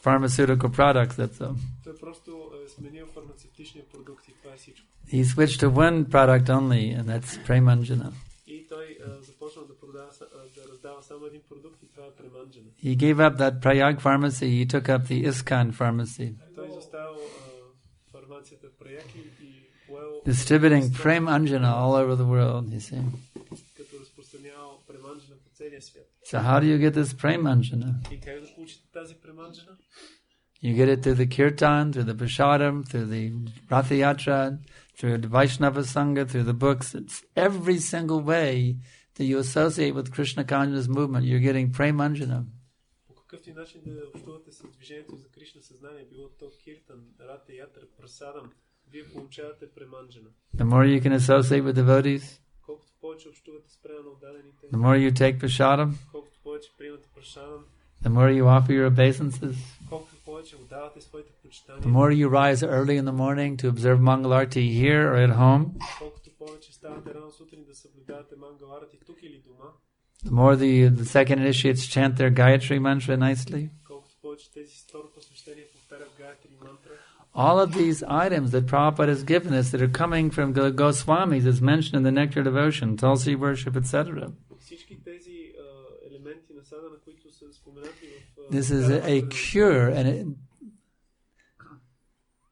pharmaceutical products, that's all. Той просто е сменил фармацевтичния продукт и това е всичко. He switched to one product only, and that's premanjana. И той започна да раздава само един продукт и това е преманджана. He gave up that Prayag pharmacy, he took up the ISKCON pharmacy, Той изоставил фармацията в Праяг и поел distributing premanjana all over the world, you see. като разпространявал преманджана по целия свят. So how do you get this premanjana? И как да получите тази преманджана? You get it through the kirtan, through the prashadam, through the Ratha Yatra, through the Vaishnava Sangha, through the books. It's every single way that you associate with Krishna consciousness movement, you're getting premanjana. По какъв ти начин да общувате с движението за Кришна съзнание, било то киртан, Рата Ятра, прасадам, вие получавате преманджана. The more you can associate with devotees, Колкото повече общувате с преданно отдадените, the more you take prashadam, колкото повече приемате прашадам, the more you offer your obeisances, колкото повече отдавате своите the почитания, more you rise early in the morning to observe Mangalarti here or at home, колкото повече ставате рано сутрин да съблюдавате мангаларати тук или дома, the more the second initiates chant their Gayatri mantra nicely. колкото повече тези второ посвещение повтарят Гаятри мантра. All of these items that Prabhupada has given us that are coming from the Goswamis is mentioned in the Nectar Devotion, Tulsi worship, etc. Всички тези елементи на садана, които са споменати в This is a cure, and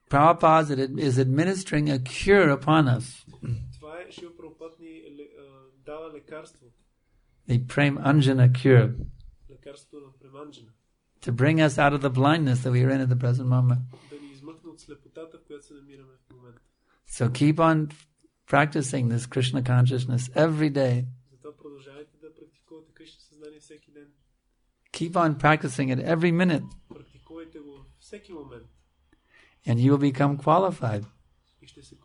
Prabhupada is administering a cure upon us. Това е Шрила Прабхупад ни дава лекарство, The Premanjana cure, лекарството на преманджана, to bring us out of the blindness that we are in at the present moment. да ни измъкне от слепотата, в която се намираме в момента. So keep on practicing this Krishna consciousness every day. Затова продължавайте да практикувате Кришна съзнание всеки ден. Keep on practicing it every minute, Практикувайте го всеки момент and you will become qualified и ще се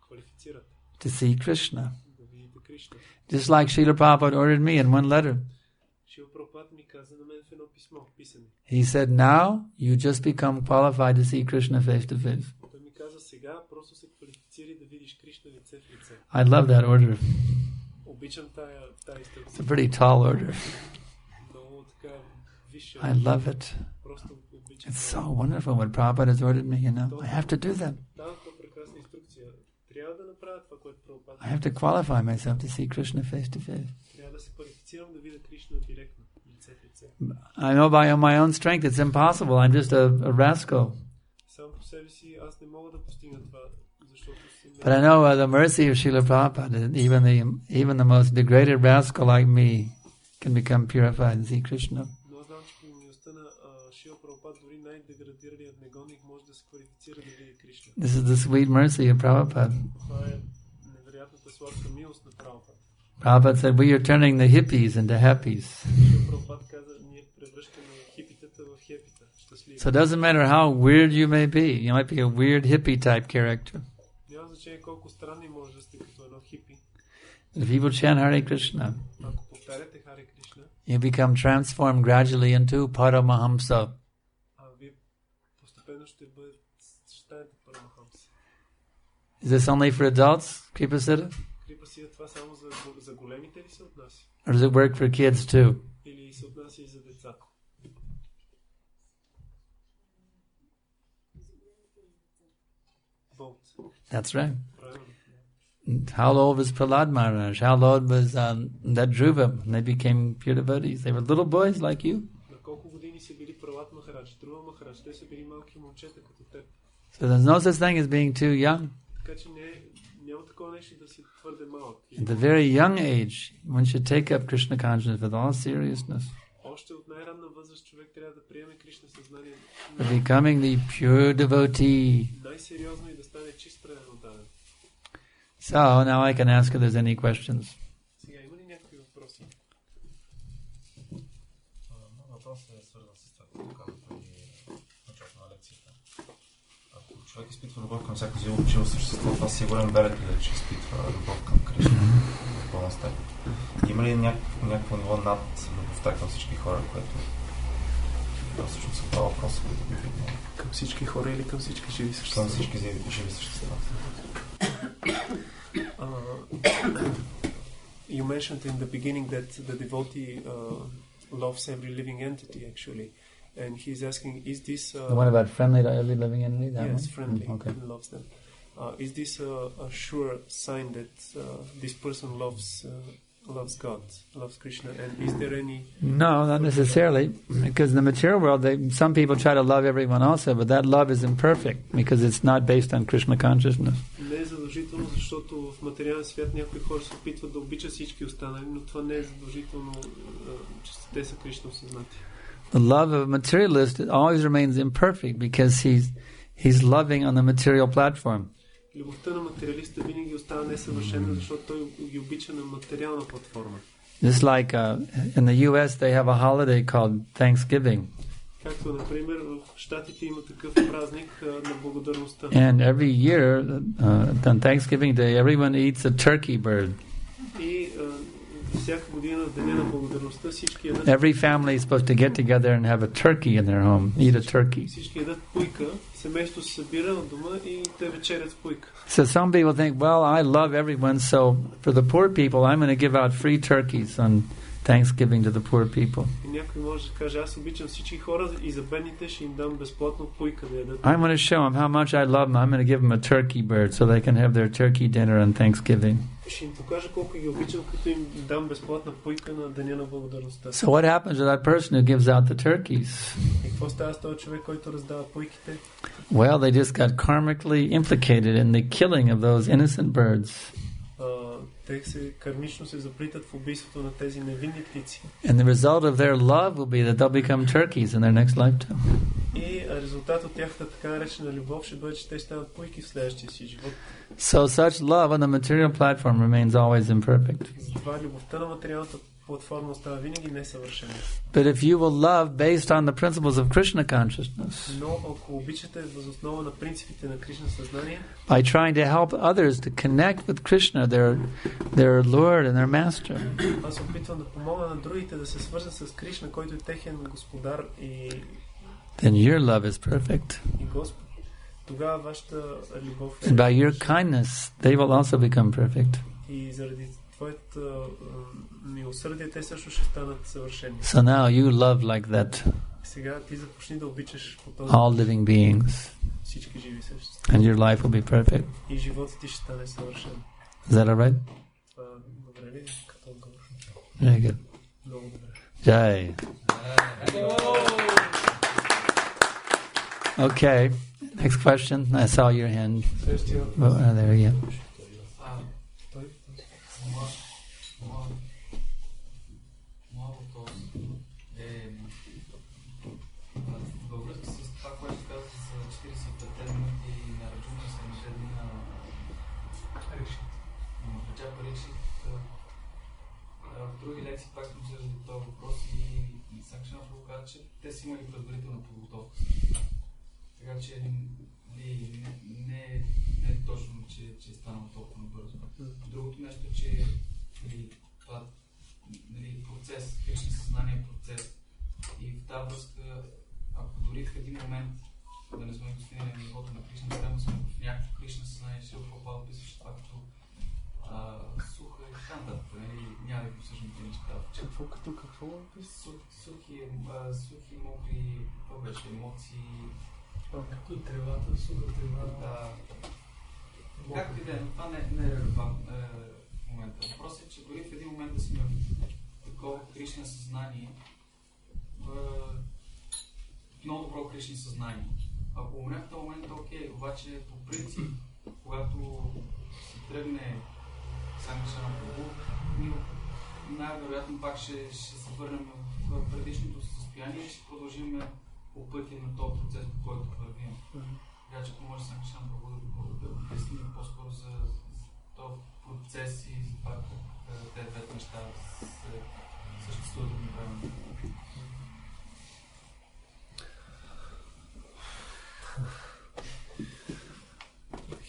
квалифицирате to see Krishna. да видите Кришна. Just like Srila Prabhupada ordered me in one letter. Шрила Прабхупад ми каза на мен в едно писмо, писане. He said, now you just become qualified to see Krishna face to face. Той ми каза, сега просто се квалифицири да видиш Кришна лице в лице. I love that order. Обичам тая It's инструкция. a pretty tall order. Много така висша. I love it. Просто обичам. It's so wonderful what Prabhupada has ordered me, you know. I have to do that. Такава прекрасна инструкция. Трябва да направя това, което Прабхупад. I have to qualify myself to see Krishna face to face. Трябва да се квалифицирам да видя Кришна директно, лице в лице. I know by my own strength it's impossible. I'm just a rascal. Сам по себе си аз не мога да постигна това, защото си But I know the mercy of Srila Prabhupada, even the most degraded rascal like me can become purified and see Krishna. Но знам, че по милостта на Шрила Прабхупад дори най-деградираният негодник може да се квалифицира да види Кришна. This is the sweet mercy of Prabhupada. Това е невероятната сладка милост на Прабхупад. Prabhupada said, we are turning the hippies into happies. Шрила Прабхупад каза, ние превръщаме хипитата в хепита, щастливи. So it doesn't matter how weird you may be. You might be a weird hippie type character. Няма значение колко странни може да сте като едно хипи. If people chant Hare Krishna, Ако повтаряте Харе Кришна, you become transformed gradually into Paramahamsa. вие постепенно ще станете Парамахамса. Is this only for adults, Kripasita? Крипасия, това само за големите ли се отнася? Or does it work for kids too? Или се отнася и за деца? Both. That's right. Правилно. How old was Prahlad Maharaj? How old was that Dhruva? And they became pure devotees. They were little boys like you. На колко години са били Пралад Махарадж, Друва Махарадж? Те са били малки момчета като теб. So there's no such thing as being too young. Така че няма такова нещо да си твърде малък. At the very young age, one should take up Krishna consciousness with all seriousness. Още от най-ранна възраст човек трябва да приеме Кришна съзнание For becoming the pure devotee. най-сериозно и да стане чист предан отдаден. So now I can ask if there's any questions. Сега има ли някакви въпроси? Въпросът е свързан с това, което казах преди началото на лекцията. Ако човек изпитва любов към всяко живо същество, това сигурен верите ли, че изпитва любов към Кришна в пълна степен? Има ли някакво ниво над любовта към всички хора, което всъщност е това въпрос, който би видно? Към всички хора или към всички живи същества? Към всички живи същества. You mentioned in the beginning that the devotee loves every living entity, actually. And he's asking, is this... the one about friendly to every living entity? That yes, one? friendly. Okay. He loves them. Is this a sure sign that this person loves God, loves Krishna? And is there any... No, not necessarily. Because in the material world, some people try to love everyone also, but that love is imperfect because it's not based on Krishna consciousness. Не е задължително, защото в материален свят някои хора се опитват да обичат всички останали, но това не е задължително, че те са Кришна осъзнати. The love of a materialist always remains imperfect because he's loving on the material platform. Любовта на материалиста винаги остава несъвършена, защото той ги обича на материална платформа. Just like in the US, they have a holiday called Thanksgiving. Както, например, в Щатите има такъв празник на благодарността. And every year, on Thanksgiving Day, everyone eats a turkey bird. И всяка година в деня на благодарността всички ядат. Every family is supposed to get together and have a turkey in their home, eat a turkey. Всички ядат пуйка, семейство се събира от дома и те вечерят с пуйка. So some people think, well, I love everyone, so for the poor people, I'm going to give out free turkeys on Thanksgiving to the poor people. И някой може да каже, аз обичам всички хора и за бедните ще им дам безплатно пуйка да ядат. I'm going to show them how much I love them. I'm going to give them a turkey bird so they can have their turkey dinner on Thanksgiving. Ще им покажа колко ги обичам, като им дам безплатна пуйка на деня на благодарността. So what happens to that person who gives out the turkeys? И какво става с този човек, който раздава пуйките? Well, they just got karmically implicated in the killing of those innocent birds. Те кармично се заплитат в убийството на тези невинни птици. And the result of their love will be that they'll become turkeys in their next lifetime. И резултат от тяхната така наречена любов ще бъде, че те станат пуйки в следващия си живот. So such love on the material platform remains always imperfect. Затова любовта на материалната платформа остава винаги несъвършена. But if you will love based on the principles of Krishna consciousness, Но ако обичате въз основа на принципите на Кришна съзнание, by trying to help others to connect with Krishna, their Lord and their Master, аз опитвам да помогна на другите да се свържат с Кришна, който е техен господар и then your love is perfect. Господ. Тогава вашата любов And by your kindness, they will also become perfect. И заради твоето милосърдие те също ще станат съвършени. So now you love like that Сега ти започни да обичаш по този all living beings, всички живи същества. and your life will be perfect. И животът ти ще стане съвършен. Is that all right? Добре ли? Като отговор. Very good. Много добре. Jai. Okay. Next question. I saw your hand. Следващия въпрос. Oh, there, yeah. Моят въпрос е във връзка с това, което казах за 45 минути на Раджуна и 70 дни на Раджа Парикшит. В други лекции пак сме обсъждали този въпрос и Санкаршан го каза, че те си имали предварителна подготовка. Така че не е точно, че е станало толкова бързо. Другото нещо е, че това процес, Кришна съзнание е процес. И в тази връзка, ако дори в един момент да не сме достигнали на нивото на Кришна, трябва сме в някакво Кришна съзнание, ще опълпава писаш това като суха и ханда. Няма да обсъждам тези неща. Какво? Сухи мокри, какво беше, емоции. Както и тревата, суха трева. Както и да е, но това не е релевантно в момента. Въпросът е, че дори в един момент да сме такова Кришна съзнание, много добро Кришна съзнание. Ако умрем в този момент, окей, обаче по принцип, когато се тръгне Санкаршан на Прабу, най-вероятно пак ще се върнем в предишното състояние и ще продължим по пътя на този процес, по който вървим. Така че ако може Санкаршан да обясни по-скоро за то процес и пак тези двете неща съществуват едновременно.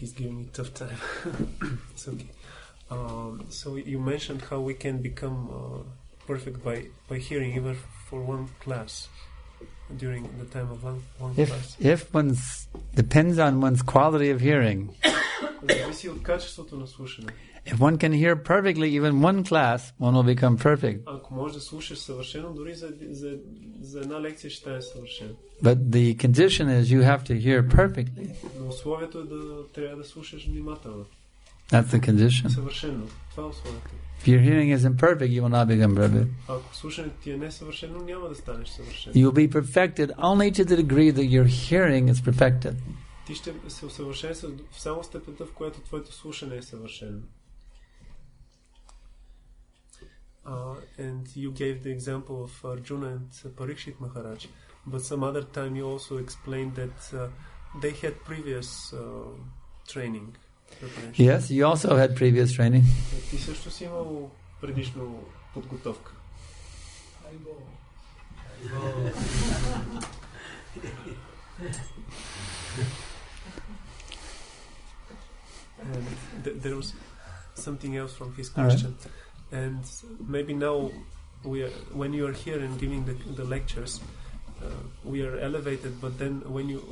He's giving me a tough time. It's okay. So you mentioned how we can become perfect by hearing, even for one class, during the time of one class. If one's depends on one's quality of hearing. Зависи от качеството на слушане. If one can hear perfectly, even one class, one will become perfect. Ако можеш да слушаш съвършено, дори за една лекция ще стане съвършено. But the condition is you have to hear perfectly. Но условието е да трябва да слушаш внимателно. That's the condition. Съвършено. Това е условието. If your hearing is imperfect, you will not become perfect. Ако слушането ти е несъвършено, няма да станеш съвършен. You will be perfected only to the degree that your hearing is perfected. Ти ще се усъвършенстваш в само степента, в която твоето слушане е съвършено. And you gave the example of Arjuna and Parikshit Maharaj, but some other time you also explained that they had previous training. Yes, you also had previous training. Ти също си имал предишно подготовка. And there was something else from his question. Right. And maybe now when you are here and giving the lectures, we are elevated, but then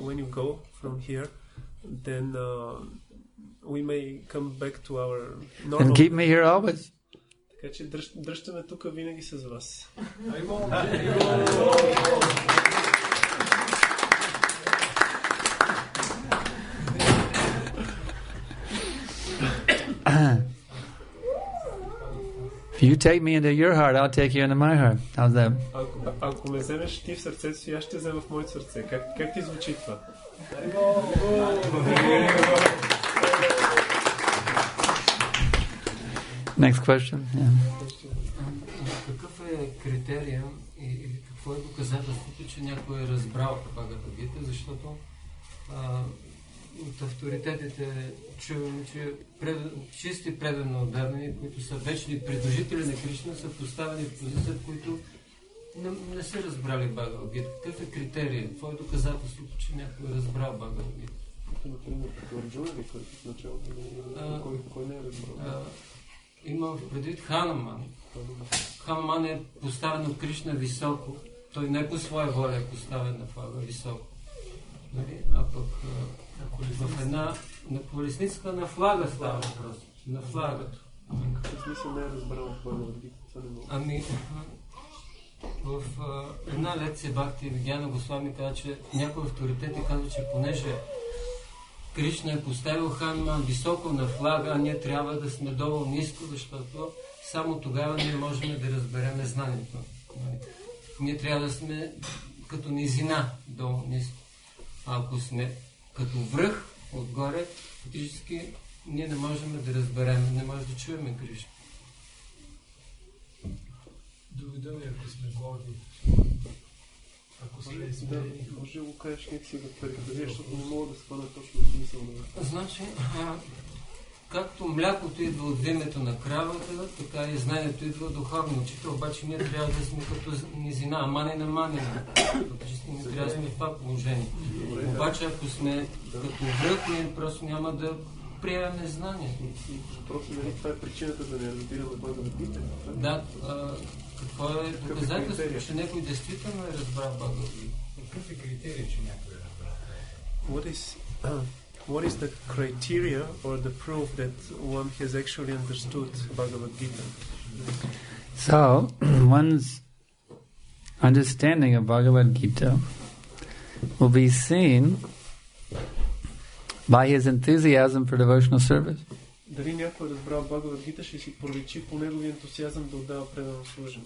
when you go from here, then we may come back to our normal. And keep me here always. Така че дръжте ме тук винаги с вас. If you take me into your heart, I'll take you into my heart. How's that? Ако ме вземеш ти в сърцето си, аз ще взема в моето сърце. Как ти звучи това? Next question. Yeah. Какъв е критерия или какво е доказателството, че някой е разбрал Бхагавад Гита, защото от авторитетите чуваме, че чисти предано отдадени, които са вечни придружители на Кришна, са поставени в позиция, в които не са разбрали Бхагавад Гита. Какъв е критерия? Какво е доказателството, че някой е разбрал Бхагавад Гита? Например, като Арджуна ли, който в началото кой не е разбрал? Има предвид Хануман. Хануман е поставен от Кришна високо. Той не по своя воля е поставен на флага високо. А пък в една на колесницата на флага става въпрос. На флагата. Какъв смисъл не е разбрал в Бхагавад Гита? В една лекция Бхакти Вигьяна Госвами каза, че някои авторитети казва, че понеже Кришна е поставил Хануман високо на флага, а ние трябва да сме долу ниско, защото само тогава ние можем да разберем знанието. Ние трябва да сме като низина долу ниско. А ако сме като връх отгоре, фактически ние не можем да разберем, не можем да чуем Кришна. Други думи, ако сме горди, ако сме измерени. Може да го кажеш някакси да периферия, защото не мога да спана точно смисъл на... Значи, както млякото идва от вимето на кравата, така и знанието идва от духовния учител, обаче ние трябва да сме като низина, амани на манина. Ние трябва да сме в това положение. Обаче, ако сме като връх, ние просто няма да приемаме знанието. Просто нали това е причината да не разбираме Бхагавад Гита? Да, какво е доказателство, че някой действително е разбрал Бхагавад Гита? Какъв е критерий, че някой е разбрал? What is the criteria or the proof that one has actually understood Bhagavad Gita? So, one's understanding of Bhagavad Gita will be seen by his enthusiasm for devotional service. Дали някой е разбрал Бхагавад Гита, ще си проличи по неговия ентусиазъм да отдава предано служене.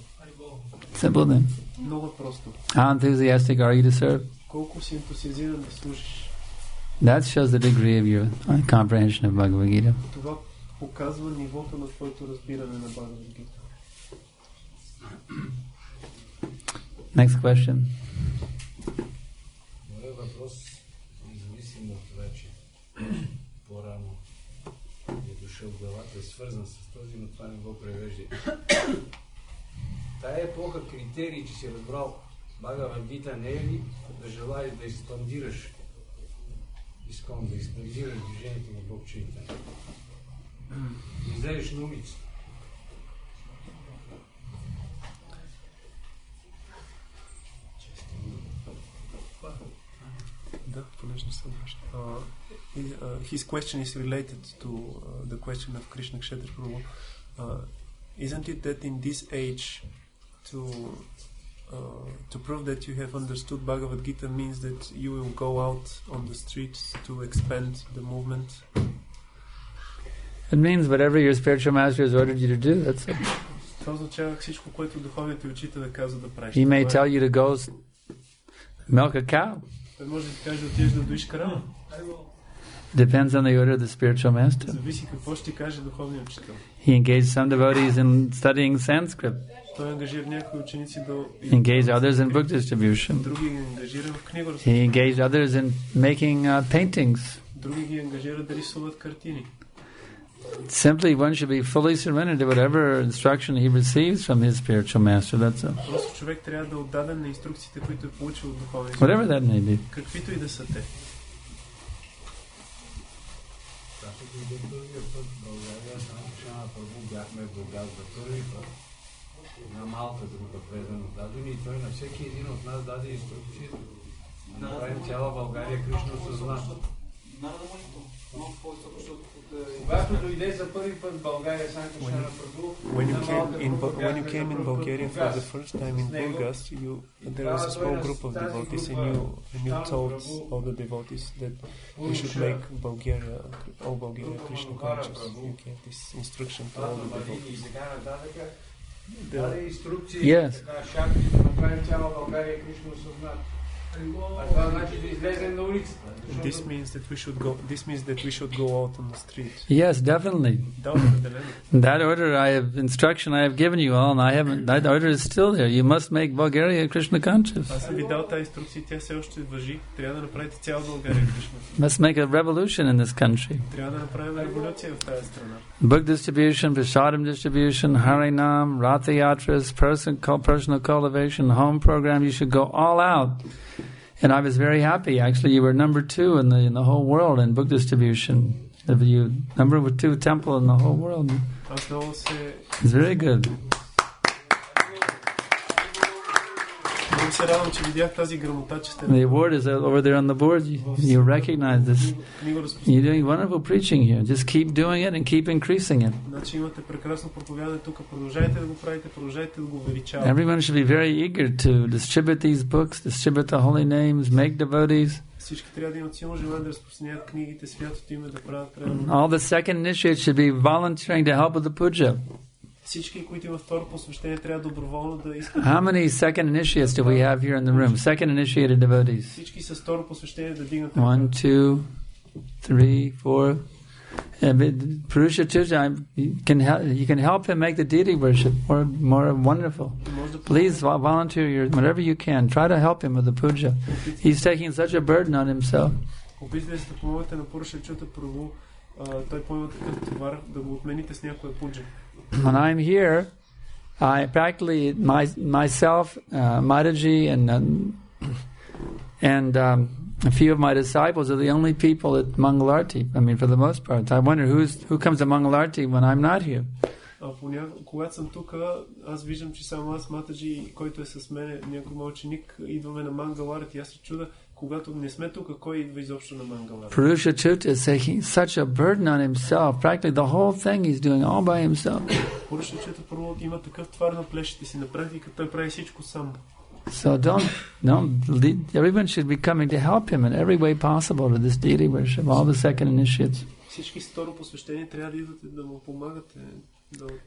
Simple then. Много просто. How enthusiastic are you to serve? Колко си ентусиазиран да служиш? That shows the degree of your comprehension of Bhagavad Gita. Това показва нивото на твоето разбиране на Бхагавад Гита. Next question. Моят въпрос, независимо от това, че по-рано е дошъл дошъл в главата, е свързан с този, но това не го превежда. Тая епоха критерий, че си разбрал Бхагавад Гита, не е ли да желаеш да експандираш да експандираш движението на Бог Чайтания? Да излезеш на улица. Да, понеже не съм връща. His question is related to the question of Krishna Kshetra Prabhu. Isn't it that in this age to prove that you have understood Bhagavad Gita means that you will go out on the streets to expand the movement? It means whatever your spiritual master has ordered you to do. That's it. Това означава всичко, което духовният учител казва да правиш. He may tell you to go milk a cow. Той може да ти каже да отидеш да доиш крава. Depends on the order of the spiritual master. Зависи какво ще ти каже духовният учител. He engaged some devotees in studying Sanskrit. Той ангажира някои ученици да engaged others in book distribution. Други ги ангажира в книга. He engaged others in making paintings. Други ги ангажира да рисуват картини. Simply one should be fully surrendered to whatever instruction he receives from his spiritual master. That's all. Просто човек трябва да отдаден на инструкциите, които е получил от духовния. Whatever that may be. Каквито и да са те. Бяхме в Бургас за първи път. Една малка група предано дадени и той на всеки един от нас даде инструкции да направим цяла България Кришна осъзнава. Когато дойде за първи път в България Санкаршан Прабhu, when you came in Bulgaria for the first time in Burgas, there was a small group of devotees, and you told all the devotees that we should make all Bulgaria Krishna conscious. You gave this instruction to all the devotees. Yes. This means that we should go out on the street. Yes, definitely. That order instruction I have given you all, and that order is still there. You must make Bulgaria Krishna conscious. Must make a revolution in this country. Book distribution, prasadam distribution, Harinam, Ratha Yatras, personal cultivation, home program. You should go all out. And I was very happy. Actually, you were number 2 in the whole world in book distribution. You number 2 temple in the whole world. It's very good. The award is over there on the board. You recognize this. You're doing wonderful preaching here. Just keep doing it and keep increasing it. Everyone should be very eager to distribute these books, distribute the holy names, make devotees. All the second initiates should be volunteering to help with the puja. How many second initiates do we have here in the room? Second initiated devotees. 1, 2, 3, 4. Purusha Tuja, you can help him make the deity worship more wonderful. Please volunteer whatever you can. Try to help him with the puja. He's taking such a burden on himself. When I'm here, I practically myself, Mataji, and a few of my disciples are the only people at Mangalarti. I mean, for the most part. I wonder who comes to Mangalarti when I'm not here. Когато съм тук, аз виждам, че само аз, Матаджи, който е с мен, някой мой ученик, идваме на Мангаларти. Аз се чуда, когато не сме тук, кой идва изобщо на Мангаларти? Purusha Chuta is taking such a burden on himself. Practically the whole thing he's doing all by himself. Purusha Chuta първо има такъв твар на плещите си. На практика той прави всичко сам. So everyone should be coming to help him in every way possible to this deity worship, all the second initiates. Всички второ посвещени трябва да идвате да му помагате.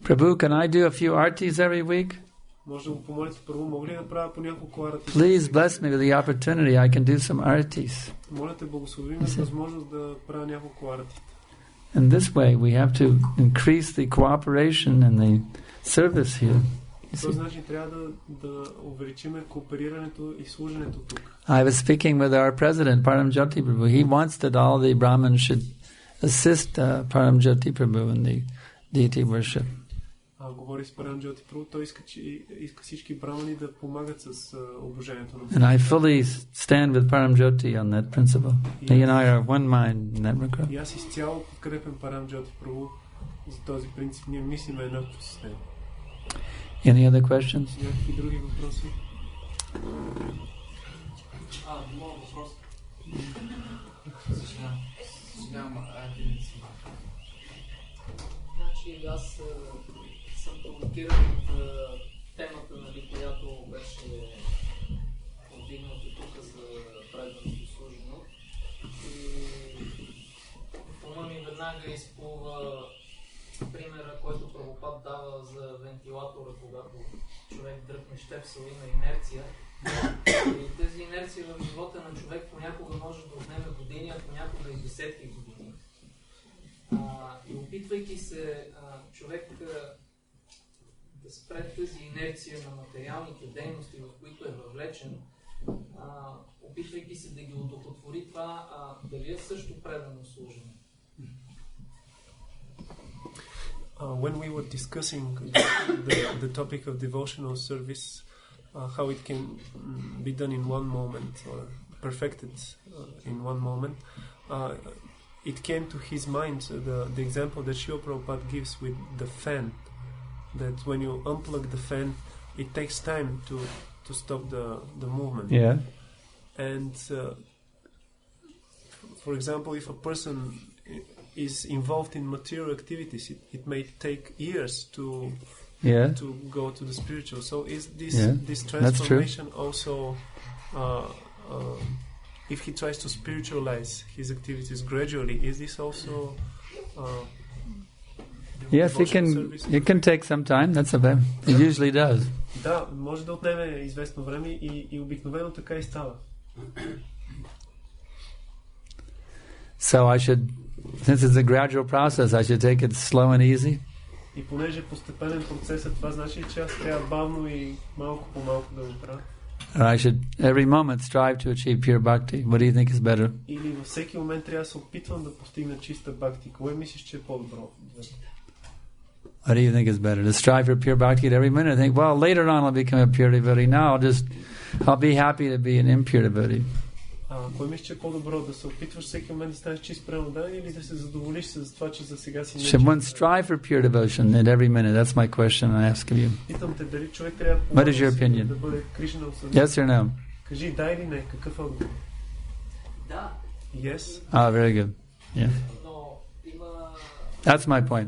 Prabhu, can I do a few artis every week? Може да го помолите първо, мога ли да правя по няколко арти? Please bless me with the opportunity. I can do some artis. Моля те, благослови ме с възможност да правя няколко арти. In this way, we have to increase the cooperation and the service here. Този начин трябва да увеличиме кооперирането и служенето тук. I was speaking with our president, Param Jyoti Prabhu. He wants that all the Brahmins should assist Paramjyoti Prabhu in the deity worship. Говори с Парамджоти Прабhu, той иска всички брамани да помагат с обожението на Бога. And I fully stand with Paramjyoti on that principle. He and I are one mind in that regard. И аз изцяло подкрепям Парамджоти Прабhu за този принцип. Ние мислим еднакво с него. Any other questions? Някакви други въпроси? Моят въпрос. Съжалявам, значи аз съм провокиран от темата, нали, която беше повдигната тук за преданото служено. И ума ми веднага изплува примера, който Прабхупад дава за вентилатора, когато човек дръпне щепсел, има инерция. И тази инерция в живота на човек понякога може да отнеме години, а понякога и десетки години. И опитвайки се човек да спре тази инерция на материалните дейности, в които е въвлечен, опитвайки се да ги удохотвори това, дали е също предано служене. When we were discussing the topic of devotional service, how it can be done in one moment or perfected in one moment, it came to his mind the example that Srila Prabhupada gives with the fan, that when you unplug the fan, it takes time to stop the movement. Yeah. And for example, if a person is involved in material activities, it may take years to go to the spiritual. So is this transformation also, if he tries to spiritualize his activities gradually, is this also yes, it can take some time. That's okay. It usually does. Да, може да отнеме известно време и обикновено така и става. So I should, since it's a gradual process, I should take it slow and easy. И понеже постепенен процес, това значи, че аз трябва бавно и малко по малко да го правя. I should every moment strive to achieve pure bhakti. What do you think is better? Или във всеки момент трябва да се опитвам да постигна чиста бхакти. Кое мислиш, че е по-добро? What do you think is better? To strive for pure bhakti at every minute? Think, well, later on I'll become a pure devotee. Now I'll be happy to be an impure devotee. Кой мислиш, че е по-добро? Да се опитваш всеки момент да станеш чист преданен или да се задоволиш с това, че за сега си не Should one strive for pure devotion at every minute? That's my question I ask of you. Питам те дали човек трябва What is your opinion? Да бъде Кришна осъзнат. Yes or no? Кажи да или не. Какъв отговор? Да. Yes. Very good. Yeah. Но има That's my point.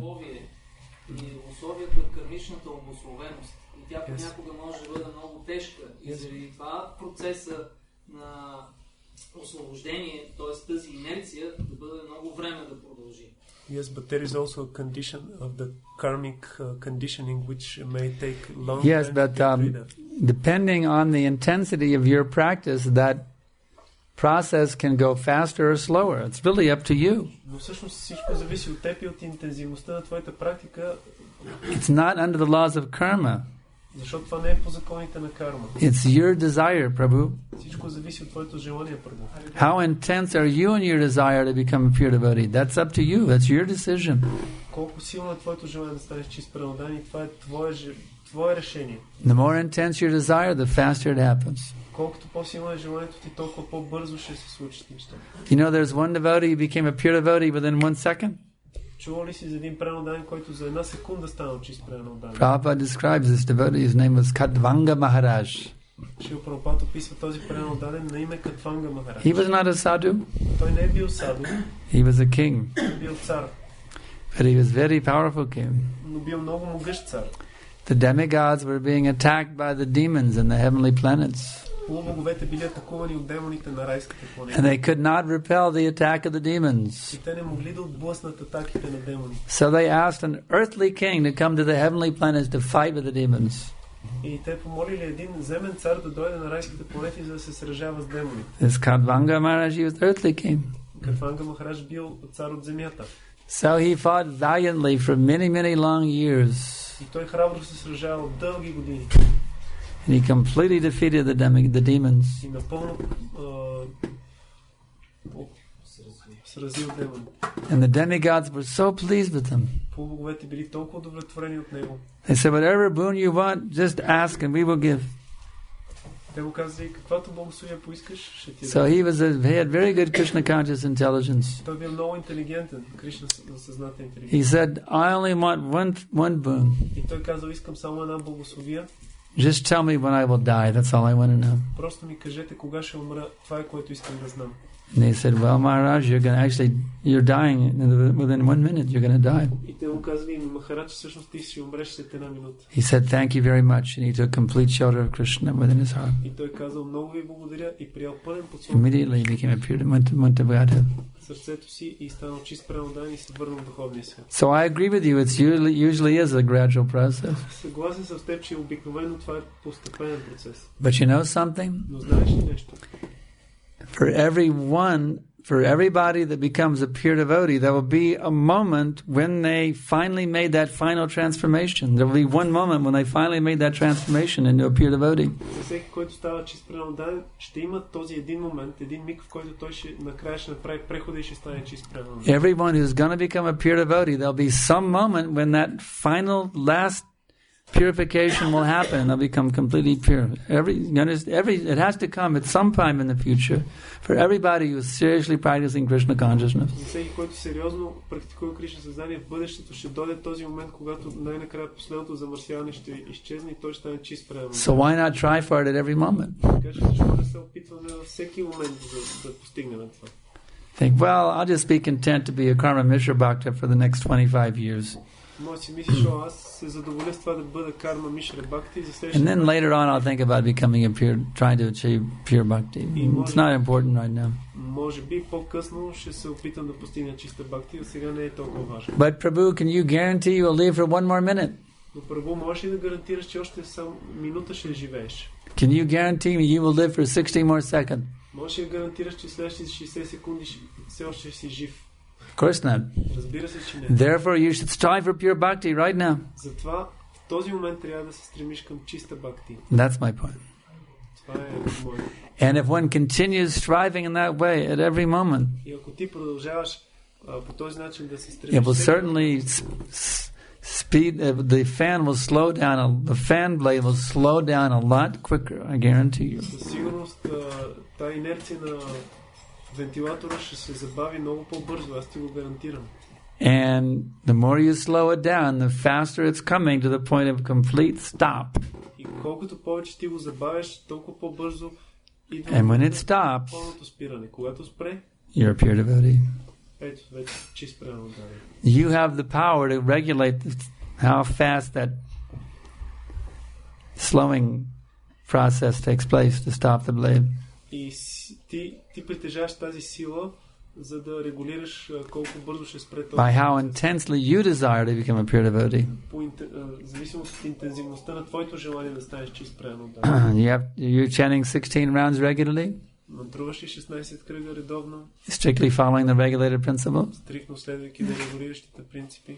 И условието е кърмичната обусловеност. И тя понякога може да бъде много тежка. И заради това процеса на освобождение, т.е. тази инерция, да бъде много време да продължи. Yes, but there is also a condition of the karmic conditioning which may take long time. Yes, but depending on the intensity of your practice, that process can go faster or slower. It's really up to you. Но всъщност всичко зависи от теб и от интензивността на твоята практика. It's not under the laws of karma. Защото това не е по законите на карма. It's your desire, Prabhu. Всичко зависи от твоето желание, Прабху. How intense are you in your desire to become a pure devotee? That's up to you. That's your decision. Колко силно е твоето желание да станеш чист преданен и това е твое решение. The more intense your desire, the faster it happens. Колкото по-силно е желанието ти, толкова по-бързо ще се случат нещата. You know, there's one devotee who became a pure devotee within 1 second. Чувал ли си за един преданен, който за една секунда станал чист преданен? Prabhupada describes this devotee. His name was Khatvanga Maharaj. Шрила Прабхупада описва този преданен на име Катванга Махарадж. He was not a sadhu. Той не е бил саду. He was a king. Той е бил цар. But he was very powerful king. Но бил много могъщ цар. The demigods were being attacked by the demons in the heavenly planets. Полубоговете били атакувани от демоните на райските планети. And they could not repel the attack of the demons. И те не могли да отблъснат атаките на демони. So they asked an earthly king to come to the heavenly planets to fight with the demons. И те помолили един земен цар да дойде на райските планети, за да се сражава с демоните. This Khatvanga Maharaj, he was the earthly king. Катванга Махарадж бил цар от земята. So he fought valiantly for many, many long years. И той храбро се сражавал дълги години. And he completely defeated the demons. И напълно се развил демон. And the demigods were so pleased with him. Полубоговете били толкова удовлетворени от него. They said, whatever boon you want, just ask and we will give. Те му казали, каквато благословие поискаш, ще ти So he had very good Krishna conscious intelligence. Той бил много интелигентен, Кришна съзнателен интелигент. He said, I only want one boon. И той казал, искам само една благословия. Just tell me when I will die. That's all I want to know. Просто ми кажете кога ще умра. Това е което искам да знам. And they said, well, Maharaj, you're dying within 1 minute. You're going to die. И те му казали, Махарадж, всъщност ти ще умреш след една минута. He said, thank you very much. And he took complete shelter of Krishna within his heart. И той казал, много ви благодаря и приял пълен подслон. Immediately he became went to Godhead. Сърцето си и станал чист пренодан и се върнал в духовния свят. So I agree with you. It's usually is a gradual process. Съгласен съм с теб, че обикновено това е постепенен процес. But you know something? Но знаеш ли нещо? For everybody that becomes a pure devotee, there will be a moment when they finally made that final transformation. There will be one moment when they finally made that transformation into a pure devotee. За всеки, който става чист пренодан, ще има този един момент, един миг, в който той накрая ще направи прехода и ще стане чист пренодан. Everyone who's going to become a pure devotee, there'll be some moment when that final last purification will happen and they'll become completely pure. It has to come at some time in the future for everybody who's seriously practicing Krishna consciousness. За всеки, който сериозно практикува Кришна съзнание, в бъдещето ще дойде този момент, когато най-накрая последното замърсяване ще изчезне и той ще стане чист пренодан. So why not try for it at every moment? Така че защо не се опитваме във всеки момент да постигнем това? Think, well, I'll just be content to be a Karma Mishra Bhakta for the next 25 years. Може си мислиш, аз се задоволя с това да бъда карма мишра бхакти за следващите. And then later on I'll think about becoming trying to achieve pure bhakti. It's not important right now. Може би по-късно ще се опитам да постигна чиста бхакти, а сега не е толкова важно. But Prabhu, can you guarantee you will live for one more minute? Но Прабу, можеш ли да гарантираш, че още само минута ще живееш? Can you guarantee me you will live for 60 more seconds? Можеш ли да гарантираш, че следващите 60 секунди все още си жив? Of course not. Разбира се, че не. Therefore, you should strive for pure bhakti right now. Затова в този момент трябва да се стремиш към чиста бхакти. That's my point. Това е моето. And if one continues striving in that way at every moment, и ако ти продължаваш по този начин да се стремиш, it will certainly the fan will slow down. The fan blade will slow down a lot quicker. I guarantee you. Със сигурност тази инерция на вентилатора ще се забави много по-бързо, аз ти го гарантирам. And the more you slow it down, the faster it's coming to the point of complete stop. И колкото повече ти го забавяш, толкова по-бързо идва пълното спиране. Когато спре, you're a pure devotee. Ето, вече чист пренодан. You have the power to regulate how fast that slowing process takes place to stop the blade. И ти притежаваш тази сила, за да регулираш колко бързо ще спре този. By how intensely you desire to become a pure devotee. По зависимост от интензивността на твоето желание да станеш чист пренодан. You're chanting 16 rounds regularly? Мантруваш ли 16 кръга редовно? Strictly following the regulated principle? Стриктно следвайки регулиращите принципи.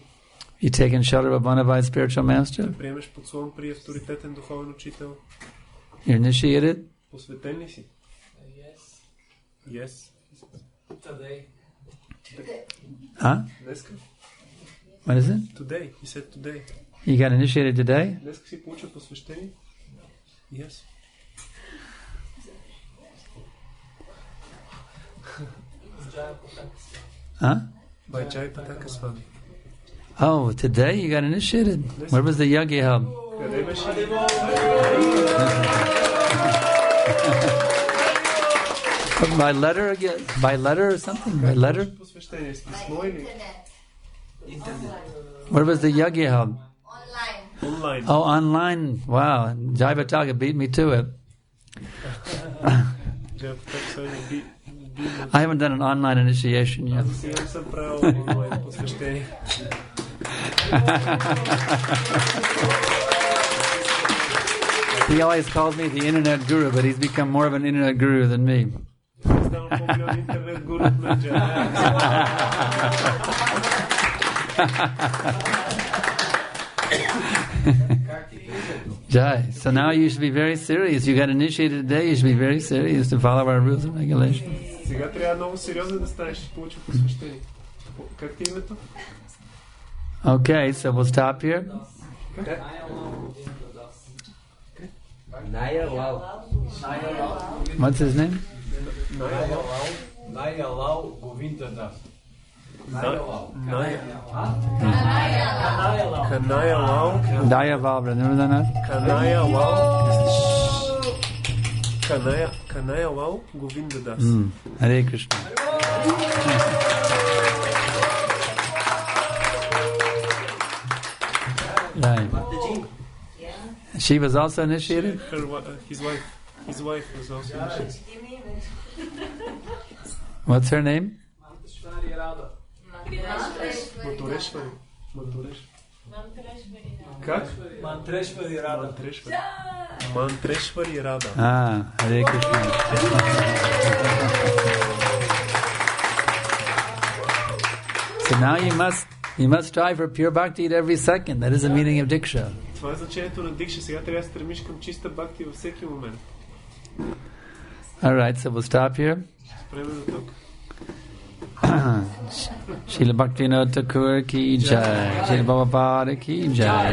You taken shelter of a bona fide spiritual master? Приемеш подслон при авторитетен духовен учител. You're initiated? Посветен ли си? Yes. Today. Huh? Днеска. What is it? Today. He said today. You got initiated today? Днеска си получил посвещение? Yes. Huh? By Jai Pataka Swami. Oh, today you got initiated? Where was the yagya held? Къде беше? By letter again? By letter or something? By letter? Посвещение с писмо или? Where was the yagya held? Online. Oh, online. Wow. Jai Pataka beat me to it. I haven't done an online initiation yet. He always calls me the internet guru, but he's become more of an internet guru than me. Jai. So now you should be very serious. You got initiated today. You should be very serious to follow our rules and regulations. Сега трябва много сериозно да станеш, ще получи посвещение. Как ти е името? Okay, so we'll stop here. What's his name? Naya Lal Govinda Das. Kanaya Lal. Dayaval, remember that? Kanaya Lal. Kanaya Lal Govinda Das. Hare Krishna. Right. She was also initiated? His wife was also initiated. What's her name? Мадхурeshwari. Как? Мантрeshwari Рада. Мантрeshwari Рада. Hare Krishna. So now you must strive for pure bhakti at every second. That is the meaning of diksha. Това е значението на дикша. Сега трябва да стремиш към чиста бхакти във всеки момент. Alright, so we'll stop here. Спреме до тук. Srila Bhaktivinoda Thakur ki jai, Srila Prabhupada ki jai.